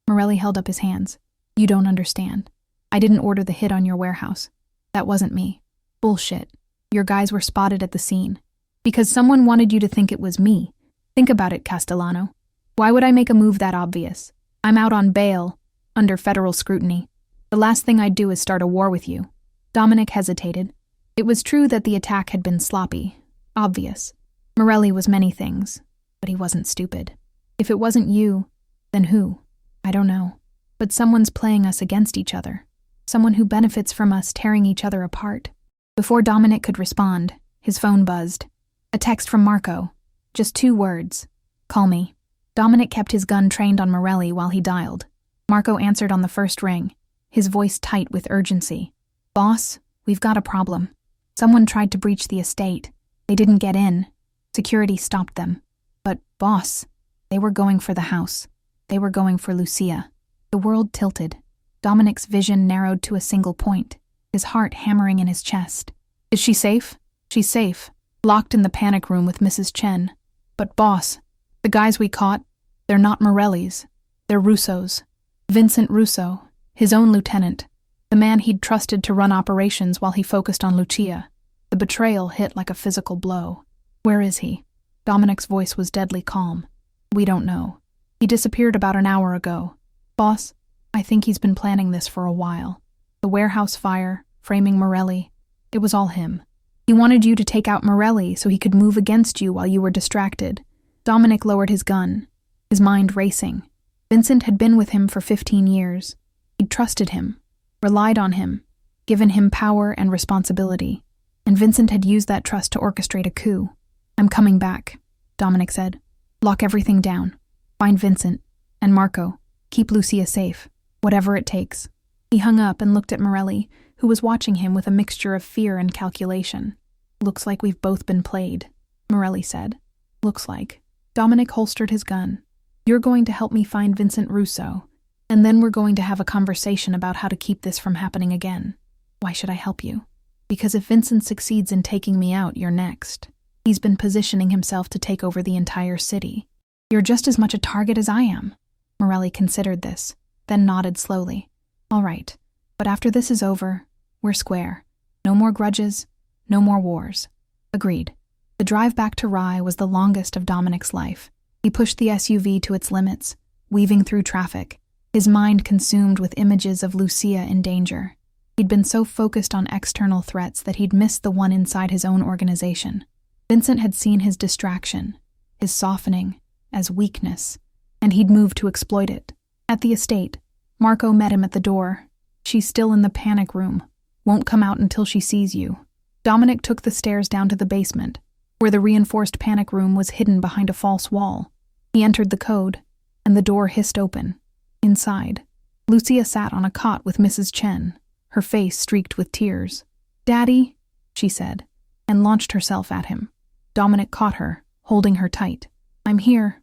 Morelli held up his hands. You don't understand. I didn't order the hit on your warehouse. That wasn't me. Bullshit. Your guys were spotted at the scene. Because someone wanted you to think it was me. Think about it, Castellano. Why would I make a move that obvious? I'm out on bail, under federal scrutiny. The last thing I'd do is start a war with you. Dominic hesitated. It was true that the attack had been sloppy, obvious. Morelli was many things, but he wasn't stupid. If it wasn't you, then who? I don't know. But someone's playing us against each other. Someone who benefits from us tearing each other apart. Before Dominic could respond, his phone buzzed. A text from Marco. Just 2 words. Call me. Dominic kept his gun trained on Morelli while he dialed. Marco answered on the first ring, his voice tight with urgency. Boss, we've got a problem. Someone tried to breach the estate. They didn't get in. Security stopped them. But, boss, they were going for the house. They were going for Lucia. The world tilted. Dominic's vision narrowed to a single point, his heart hammering in his chest. Is she safe? She's safe. Locked in the panic room with Mrs. Chen. But boss, the guys we caught, they're not Morelli's. They're Russo's. Vincent Russo, his own lieutenant. The man he'd trusted to run operations while he focused on Lucia. The betrayal hit like a physical blow. Where is he? Dominic's voice was deadly calm. We don't know. He disappeared about an hour ago. Boss, I think he's been planning this for a while. The warehouse fire, framing Morelli, it was all him. He wanted you to take out Morelli so he could move against you while you were distracted. Dominic lowered his gun, his mind racing. Vincent had been with him for 15 years. He'd trusted him, relied on him, given him power and responsibility. And Vincent had used that trust to orchestrate a coup. I'm coming back, Dominic said. Lock everything down. Find Vincent. And Marco. Keep Lucia safe. Whatever it takes. He hung up and looked at Morelli, who was watching him with a mixture of fear and calculation. Looks like we've both been played, Morelli said. Looks like. Dominic holstered his gun. You're going to help me find Vincent Russo, and then we're going to have a conversation about how to keep this from happening again. Why should I help you? Because if Vincent succeeds in taking me out, you're next. He's been positioning himself to take over the entire city. You're just as much a target as I am. Morelli considered this, then nodded slowly. All right, but after this is over, we're square. No more grudges, no more wars. Agreed. The drive back to Rye was the longest of Dominic's life. He pushed the SUV to its limits, weaving through traffic, his mind consumed with images of Lucia in danger. He'd been so focused on external threats that he'd missed the one inside his own organization. Vincent had seen his distraction, his softening, as weakness, and he'd moved to exploit it. At the estate, Marco met him at the door. She's still in the panic room. Won't come out until she sees you. Dominic took the stairs down to the basement, where the reinforced panic room was hidden behind a false wall. He entered the code, and the door hissed open. Inside, Lucia sat on a cot with Mrs. Chen, her face streaked with tears. Daddy, she said, and launched herself at him. Dominic caught her, holding her tight. I'm here.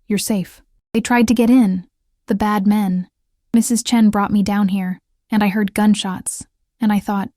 You're safe. They tried to get in. The bad men. Mrs. Chen brought me down here, and I heard gunshots, and I thought,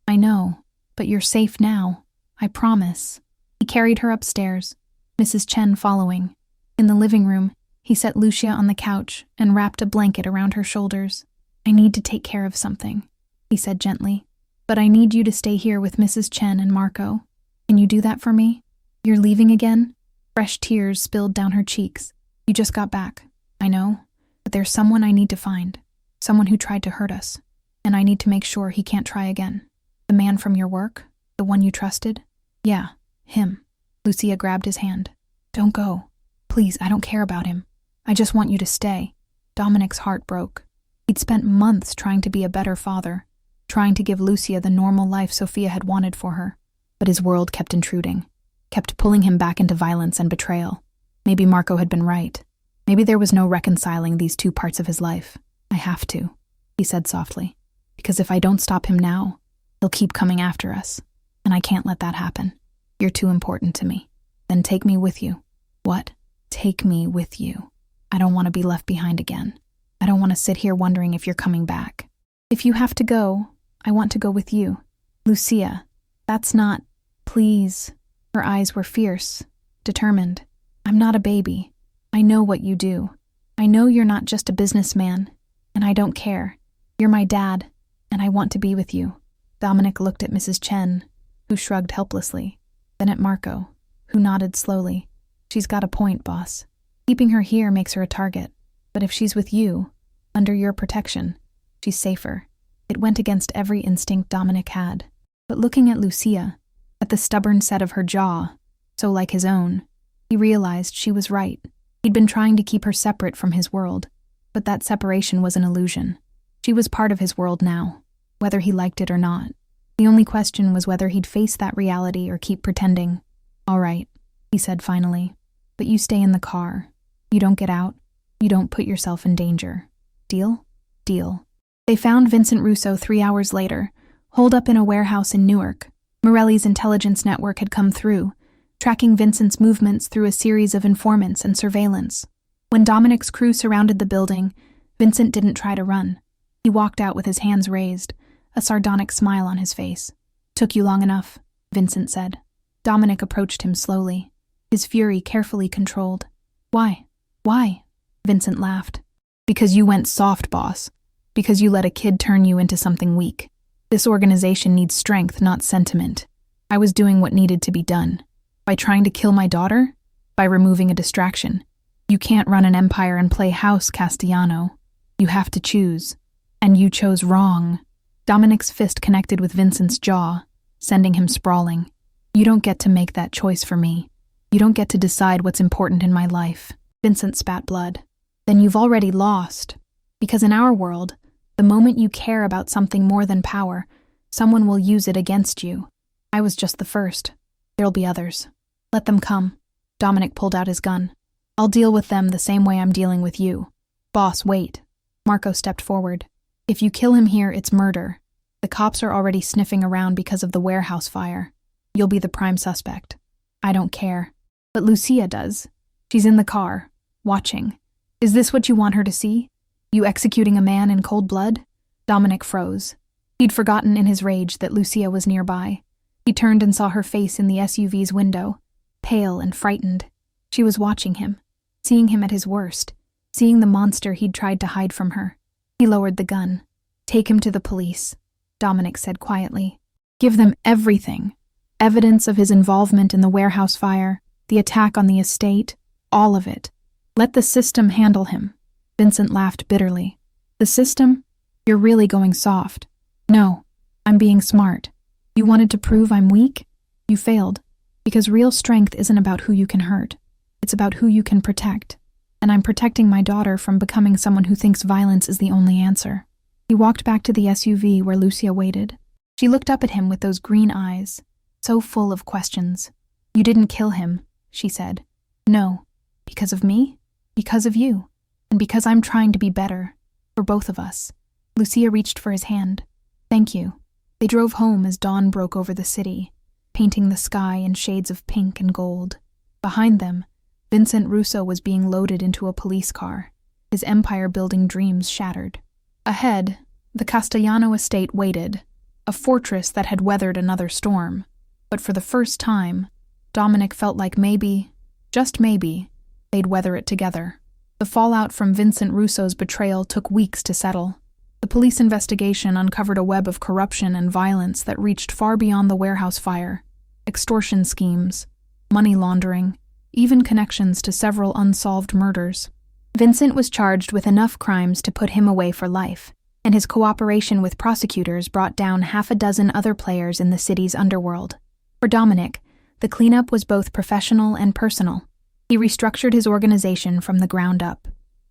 I know, but you're safe now. I promise. He carried her upstairs, Mrs. Chen following. In the living room, he set Lucia on the couch and wrapped a blanket around her shoulders. I need to take care of something, he said gently. But I need you to stay here with Mrs. Chen and Marco. Can you do that for me? You're leaving again? Fresh tears spilled down her cheeks. You just got back. I know, but there's someone I need to find. Someone who tried to hurt us. And I need to make sure he can't try again. The man from your work? The one you trusted? Yeah, him. Lucia grabbed his hand. Don't go. Please, I don't care about him. I just want you to stay. Dominic's heart broke. He'd spent months trying to be a better father, trying to give Lucia the normal life Sophia had wanted for her. But his world kept intruding, kept pulling him back into violence and betrayal. Maybe Marco had been right. Maybe there was no reconciling these two parts of his life. I have to, he said softly, because if I don't stop him now, he'll keep coming after us, and I can't let that happen. You're too important to me. Then take me with you. What? Take me with you. I don't want to be left behind again. I don't want to sit here wondering if you're coming back. If you have to go, I want to go with you. Lucia, that's not... Please. Her eyes were fierce, determined. I'm not a baby. I know what you do. I know you're not just a businessman, and I don't care. You're my dad, and I want to be with you. Dominic looked at Mrs. Chen, who shrugged helplessly, then at Marco, who nodded slowly. She's got a point, boss. Keeping her here makes her a target, but if she's with you, under your protection, she's safer. It went against every instinct Dominic had. But looking at Lucia, at the stubborn set of her jaw, so like his own, he realized she was right. He'd been trying to keep her separate from his world, but that separation was an illusion. She was part of his world now, whether he liked it or not. The only question was whether he'd face that reality or keep pretending. All right, he said finally, but you stay in the car. You don't get out. You don't put yourself in danger. Deal? Deal. They found Vincent Russo 3 hours later, holed up in a warehouse in Newark. Morelli's intelligence network had come through, tracking Vincent's movements through a series of informants and surveillance. When Dominic's crew surrounded the building, Vincent didn't try to run. He walked out with his hands raised, a sardonic smile on his face. Took you long enough, Vincent said. Dominic approached him slowly, his fury carefully controlled. Why? Why? Vincent laughed. Because you went soft, boss. Because you let a kid turn you into something weak. This organization needs strength, not sentiment. I was doing what needed to be done. By trying to kill my daughter? By removing a distraction. You can't run an empire and play house, Castellano. You have to choose. And you chose wrong. Dominic's fist connected with Vincent's jaw, sending him sprawling. You don't get to make that choice for me. You don't get to decide what's important in my life. Vincent spat blood. Then you've already lost. Because in our world, the moment you care about something more than power, someone will use it against you. I was just the first. There'll be others. Let them come. Dominic pulled out his gun. I'll deal with them the same way I'm dealing with you. Boss, wait. Marco stepped forward. If you kill him here, it's murder. The cops are already sniffing around because of the warehouse fire. You'll be the prime suspect. I don't care. But Lucia does. She's in the car, watching. Is this what you want her to see? You executing a man in cold blood? Dominic froze. He'd forgotten in his rage that Lucia was nearby. He turned and saw her face in the SUV's window, pale and frightened. She was watching him, seeing him at his worst, seeing the monster he'd tried to hide from her. He lowered the gun. Take him to the police, Dominic said quietly. Give them everything. Evidence of his involvement in the warehouse fire, the attack on the estate, all of it. Let the system handle him. Vincent laughed bitterly. The system? You're really going soft. No, I'm being smart. You wanted to prove I'm weak? You failed. Because real strength isn't about who you can hurt. It's about who you can protect. And I'm protecting my daughter from becoming someone who thinks violence is the only answer. He walked back to the SUV where Lucia waited. She looked up at him with those green eyes, so full of questions. You didn't kill him, she said. No. Because of me? Because of you. And because I'm trying to be better. For both of us. Lucia reached for his hand. Thank you. They drove home as dawn broke over the city, painting the sky in shades of pink and gold. Behind them, Vincent Russo was being loaded into a police car, his empire-building dreams shattered. Ahead, the Castellano estate waited, a fortress that had weathered another storm. But for the first time, Dominic felt like maybe, just maybe, they'd weather it together. The fallout from Vincent Russo's betrayal took weeks to settle. The police investigation uncovered a web of corruption and violence that reached far beyond the warehouse fire. Extortion schemes, money laundering, even connections to several unsolved murders. Vincent was charged with enough crimes to put him away for life, and his cooperation with prosecutors brought down 6 other players in the city's underworld. For Dominic, the cleanup was both professional and personal. He restructured his organization from the ground up,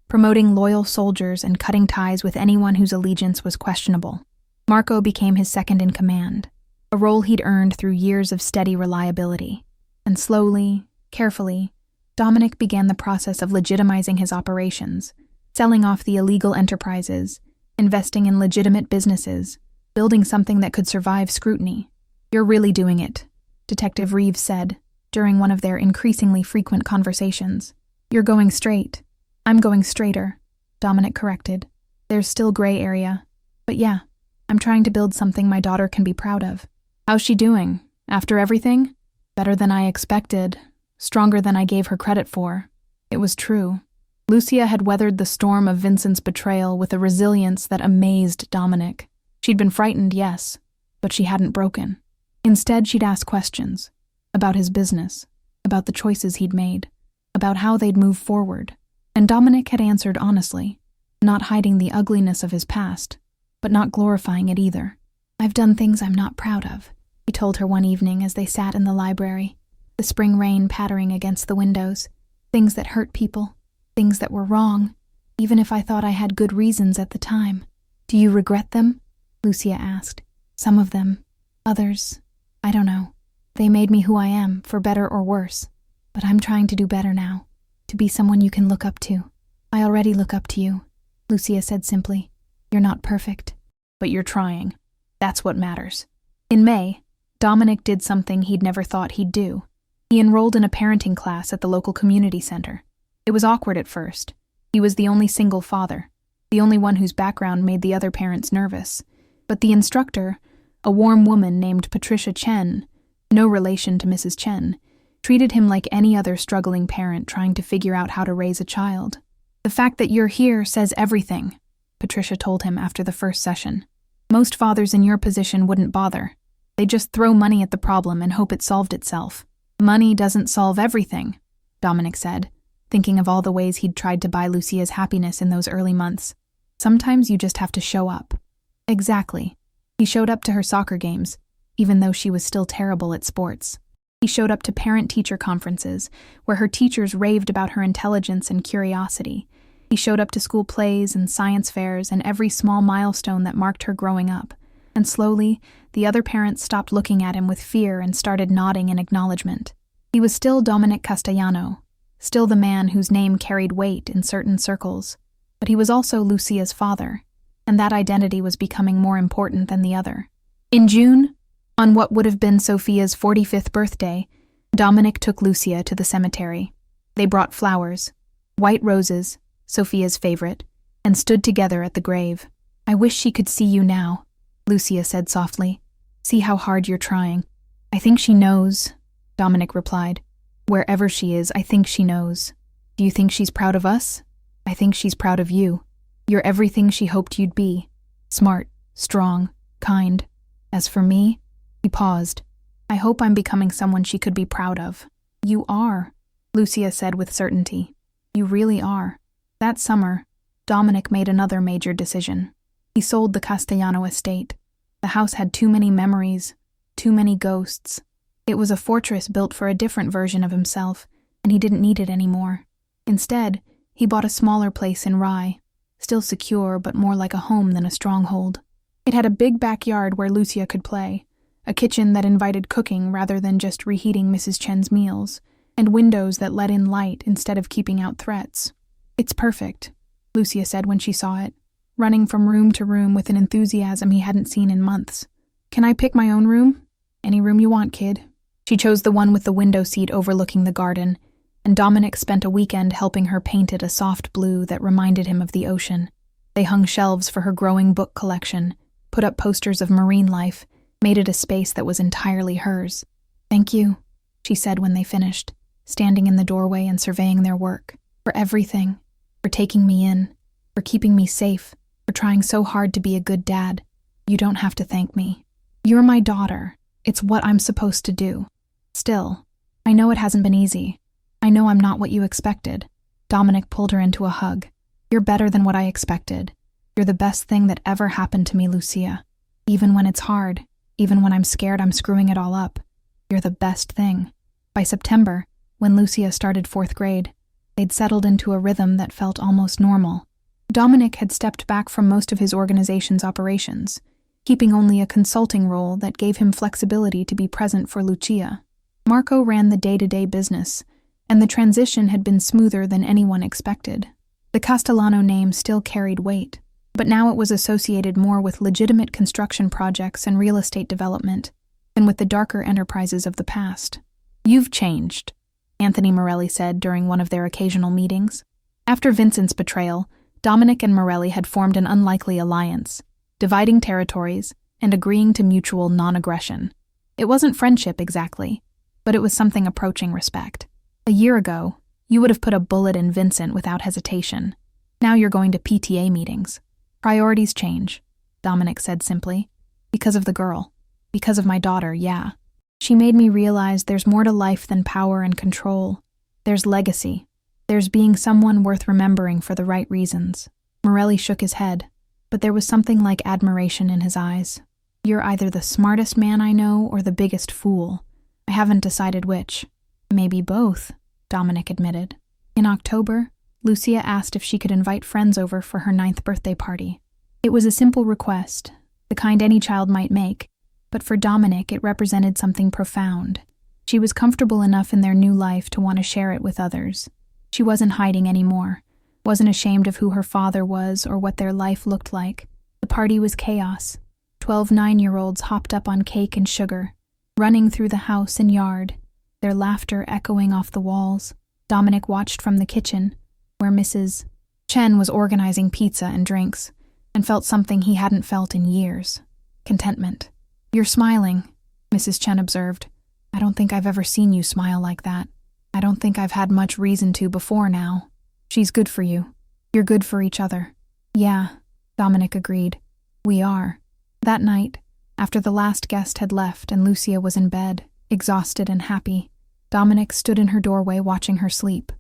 promoting loyal soldiers and cutting ties with anyone whose allegiance was questionable. Marco became his second in command, a role he'd earned through years of steady reliability. And slowly, carefully, Dominic began the process of legitimizing his operations, selling off the illegal enterprises, investing in legitimate businesses, building something that could survive scrutiny. You're really doing it, Detective Reeves said, during one of their increasingly frequent conversations. You're going straight. I'm going straighter, Dominic corrected. There's still gray area. But yeah, I'm trying to build something my daughter can be proud of. How's she doing? After everything? Better than I expected, stronger than I gave her credit for. It was true. Lucia had weathered the storm of Vincent's betrayal with a resilience that amazed Dominic. She'd been frightened, yes, but she hadn't broken. Instead, she'd ask questions about his business, about the choices he'd made, about how they'd move forward. And Dominic had answered honestly, not hiding the ugliness of his past, but not glorifying it either. "I've done things I'm not proud of," he told her one evening as they sat in the library, the spring rain pattering against the windows. "Things that hurt people, things that were wrong, even if I thought I had good reasons at the time." "Do you regret them?" Lucia asked. "Some of them. Others, I don't know. They made me who I am, for better or worse. But I'm trying to do better now, to be someone you can look up to." "I already look up to you," Lucia said simply. "You're not perfect, but you're trying. That's what matters." In May, Dominic did something he'd never thought he'd do. He enrolled in a parenting class at the local community center. It was awkward at first. He was the only single father, the only one whose background made the other parents nervous. But the instructor, a warm woman named Patricia Chen, no relation to Mrs. Chen, treated him like any other struggling parent trying to figure out how to raise a child. "The fact that you're here says everything," Patricia told him after the first session. "Most fathers in your position wouldn't bother. They just throw money at the problem and hope it solved itself." "Money doesn't solve everything," Dominic said, thinking of all the ways he'd tried to buy Lucia's happiness in those early months. "Sometimes you just have to show up." Exactly. He showed up to her soccer games, even though she was still terrible at sports. He showed up to parent-teacher conferences, where her teachers raved about her intelligence and curiosity. He showed up to school plays and science fairs and every small milestone that marked her growing up. And slowly, the other parents stopped looking at him with fear and started nodding in acknowledgement. He was still Dominic Castellano, still the man whose name carried weight in certain circles. But he was also Lucia's father, and that identity was becoming more important than the other. In June, on what would have been Sophia's 45th birthday, Dominic took Lucia to the cemetery. They brought flowers, white roses, Sophia's favorite, and stood together at the grave. "I wish she could see you now," Lucia said softly. "See how hard you're trying." "I think she knows," Dominic replied. "Wherever she is, I think she knows." "Do you think she's proud of us?" "I think she's proud of you. You're everything she hoped you'd be. Smart, strong, kind. As for me," he paused, "I hope I'm becoming someone she could be proud of." "You are," Lucia said with certainty. "You really are." That summer, Dominic made another major decision. He sold the Castellano estate. The house had too many memories, too many ghosts. It was a fortress built for a different version of himself, and he didn't need it anymore. Instead, he bought a smaller place in Rye, still secure but more like a home than a stronghold. It had a big backyard where Lucia could play, a kitchen that invited cooking rather than just reheating Mrs. Chen's meals, and windows that let in light instead of keeping out threats. "It's perfect," Lucia said when she saw it, running from room to room with an enthusiasm he hadn't seen in months. "Can I pick my own room?" "Any room you want, kid." She chose the one with the window seat overlooking the garden, and Dominic spent a weekend helping her paint it a soft blue that reminded him of the ocean. They hung shelves for her growing book collection, put up posters of marine life, made it a space that was entirely hers. "Thank you," she said when they finished, standing in the doorway and surveying their work. "For everything. For taking me in. For keeping me safe. For trying so hard to be a good dad. You don't have to thank me. You're my daughter. It's what I'm supposed to do. Still, I know it hasn't been easy. I know I'm not what you expected." Dominic pulled her into a hug. "You're better than what I expected. You're the best thing that ever happened to me, Lucia. Even when it's hard, even when I'm scared I'm screwing it all up, you're the best thing." By September, when Lucia started 4th grade, they'd settled into a rhythm that felt almost normal. Dominic had stepped back from most of his organization's operations, keeping only a consulting role that gave him flexibility to be present for Lucia. Marco ran the day-to-day business, and the transition had been smoother than anyone expected. The Castellano name still carried weight, but now it was associated more with legitimate construction projects and real estate development than with the darker enterprises of the past. "You've changed," Anthony Morelli said during one of their occasional meetings. After Vincent's betrayal, Dominic and Morelli had formed an unlikely alliance, dividing territories and agreeing to mutual non-aggression. It wasn't friendship exactly, but it was something approaching respect. A year ago, you would have put a bullet in Vincent without hesitation. Now you're going to PTA meetings. Priorities change, Dominic said simply. Because of the girl. Because of my daughter, yeah. She made me realize there's more to life than power and control. There's legacy. There's being someone worth remembering for the right reasons. Morelli shook his head, but there was something like admiration in his eyes. You're either the smartest man I know or the biggest fool. I haven't decided which. Maybe both, Dominic admitted. In October, Lucia asked if she could invite friends over for her 9th birthday party. It was a simple request, the kind any child might make, but for Dominic it represented something profound. She was comfortable enough in their new life to want to share it with others. She wasn't hiding anymore, wasn't ashamed of who her father was or what their life looked like. The party was chaos. 12 9-year-olds hopped up on cake and sugar, running through the house and yard, their laughter echoing off the walls. Dominic watched from the kitchen, where Mrs. Chen was organizing pizza and drinks, and felt something he hadn't felt in years. Contentment. You're smiling, Mrs. Chen observed. I don't think I've ever seen you smile like that. I don't think I've had much reason to before now. She's good for you. You're good for each other. Yeah, Dominic agreed. We are. That night, after the last guest had left and Lucia was in bed, exhausted and happy, Dominic stood in her doorway watching her sleep.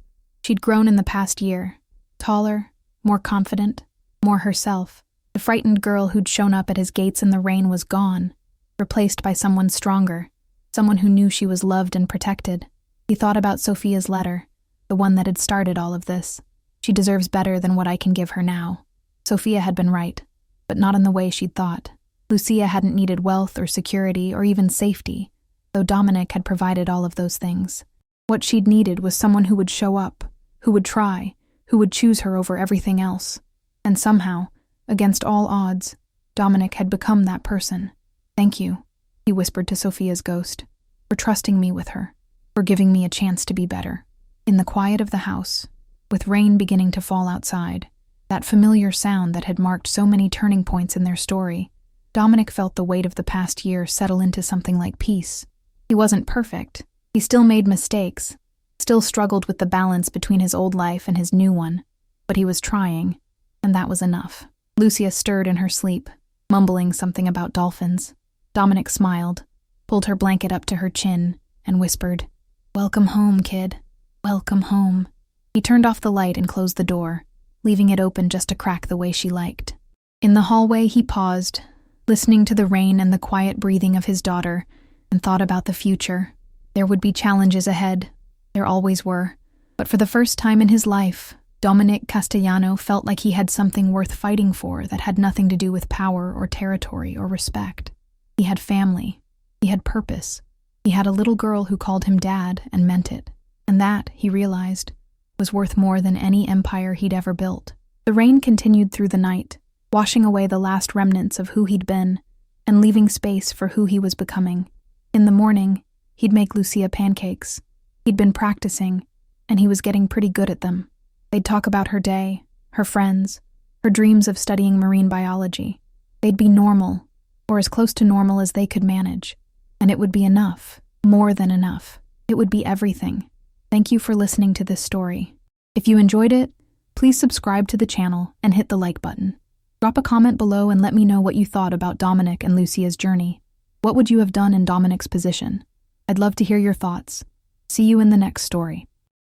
She'd grown in the past year. Taller, more confident, more herself. The frightened girl who'd shown up at his gates in the rain was gone, replaced by someone stronger, someone who knew she was loved and protected. He thought about Sophia's letter, the one that had started all of this. She deserves better than what I can give her now. Sophia had been right, but not in the way she'd thought. Lucia hadn't needed wealth or security or even safety, though Dominic had provided all of those things. What she'd needed was someone who would show up, who would try, who would choose her over everything else. And somehow, against all odds, Dominic had become that person. Thank you, he whispered to Sophia's ghost, for trusting me with her, for giving me a chance to be better. In the quiet of the house, with rain beginning to fall outside, that familiar sound that had marked so many turning points in their story, Dominic felt the weight of the past year settle into something like peace. He wasn't perfect. He still made mistakes, still struggled with the balance between his old life and his new one, but he was trying, and that was enough. Lucia stirred in her sleep, mumbling something about dolphins. Dominic smiled, pulled her blanket up to her chin, and whispered, "Welcome home, kid. Welcome home." He turned off the light and closed the door, leaving it open just a crack the way she liked. In the hallway, he paused, listening to the rain and the quiet breathing of his daughter, and thought about the future. There would be challenges ahead. There always were. But for the first time in his life, Dominic Castellano felt like he had something worth fighting for that had nothing to do with power or territory or respect. He had family. He had purpose. He had a little girl who called him dad and meant it. And that, he realized, was worth more than any empire he'd ever built. The rain continued through the night, washing away the last remnants of who he'd been and leaving space for who he was becoming. In the morning, he'd make Lucia pancakes. He'd been practicing, and he was getting pretty good at them. They'd talk about her day, her friends, her dreams of studying marine biology. They'd be normal, or as close to normal as they could manage. And it would be enough, more than enough. It would be everything. Thank you for listening to this story. If you enjoyed it, please subscribe to the channel and hit the like button. Drop a comment below and let me know what you thought about Dominic and Lucia's journey. What would you have done in Dominic's position? I'd love to hear your thoughts. See you in the next story.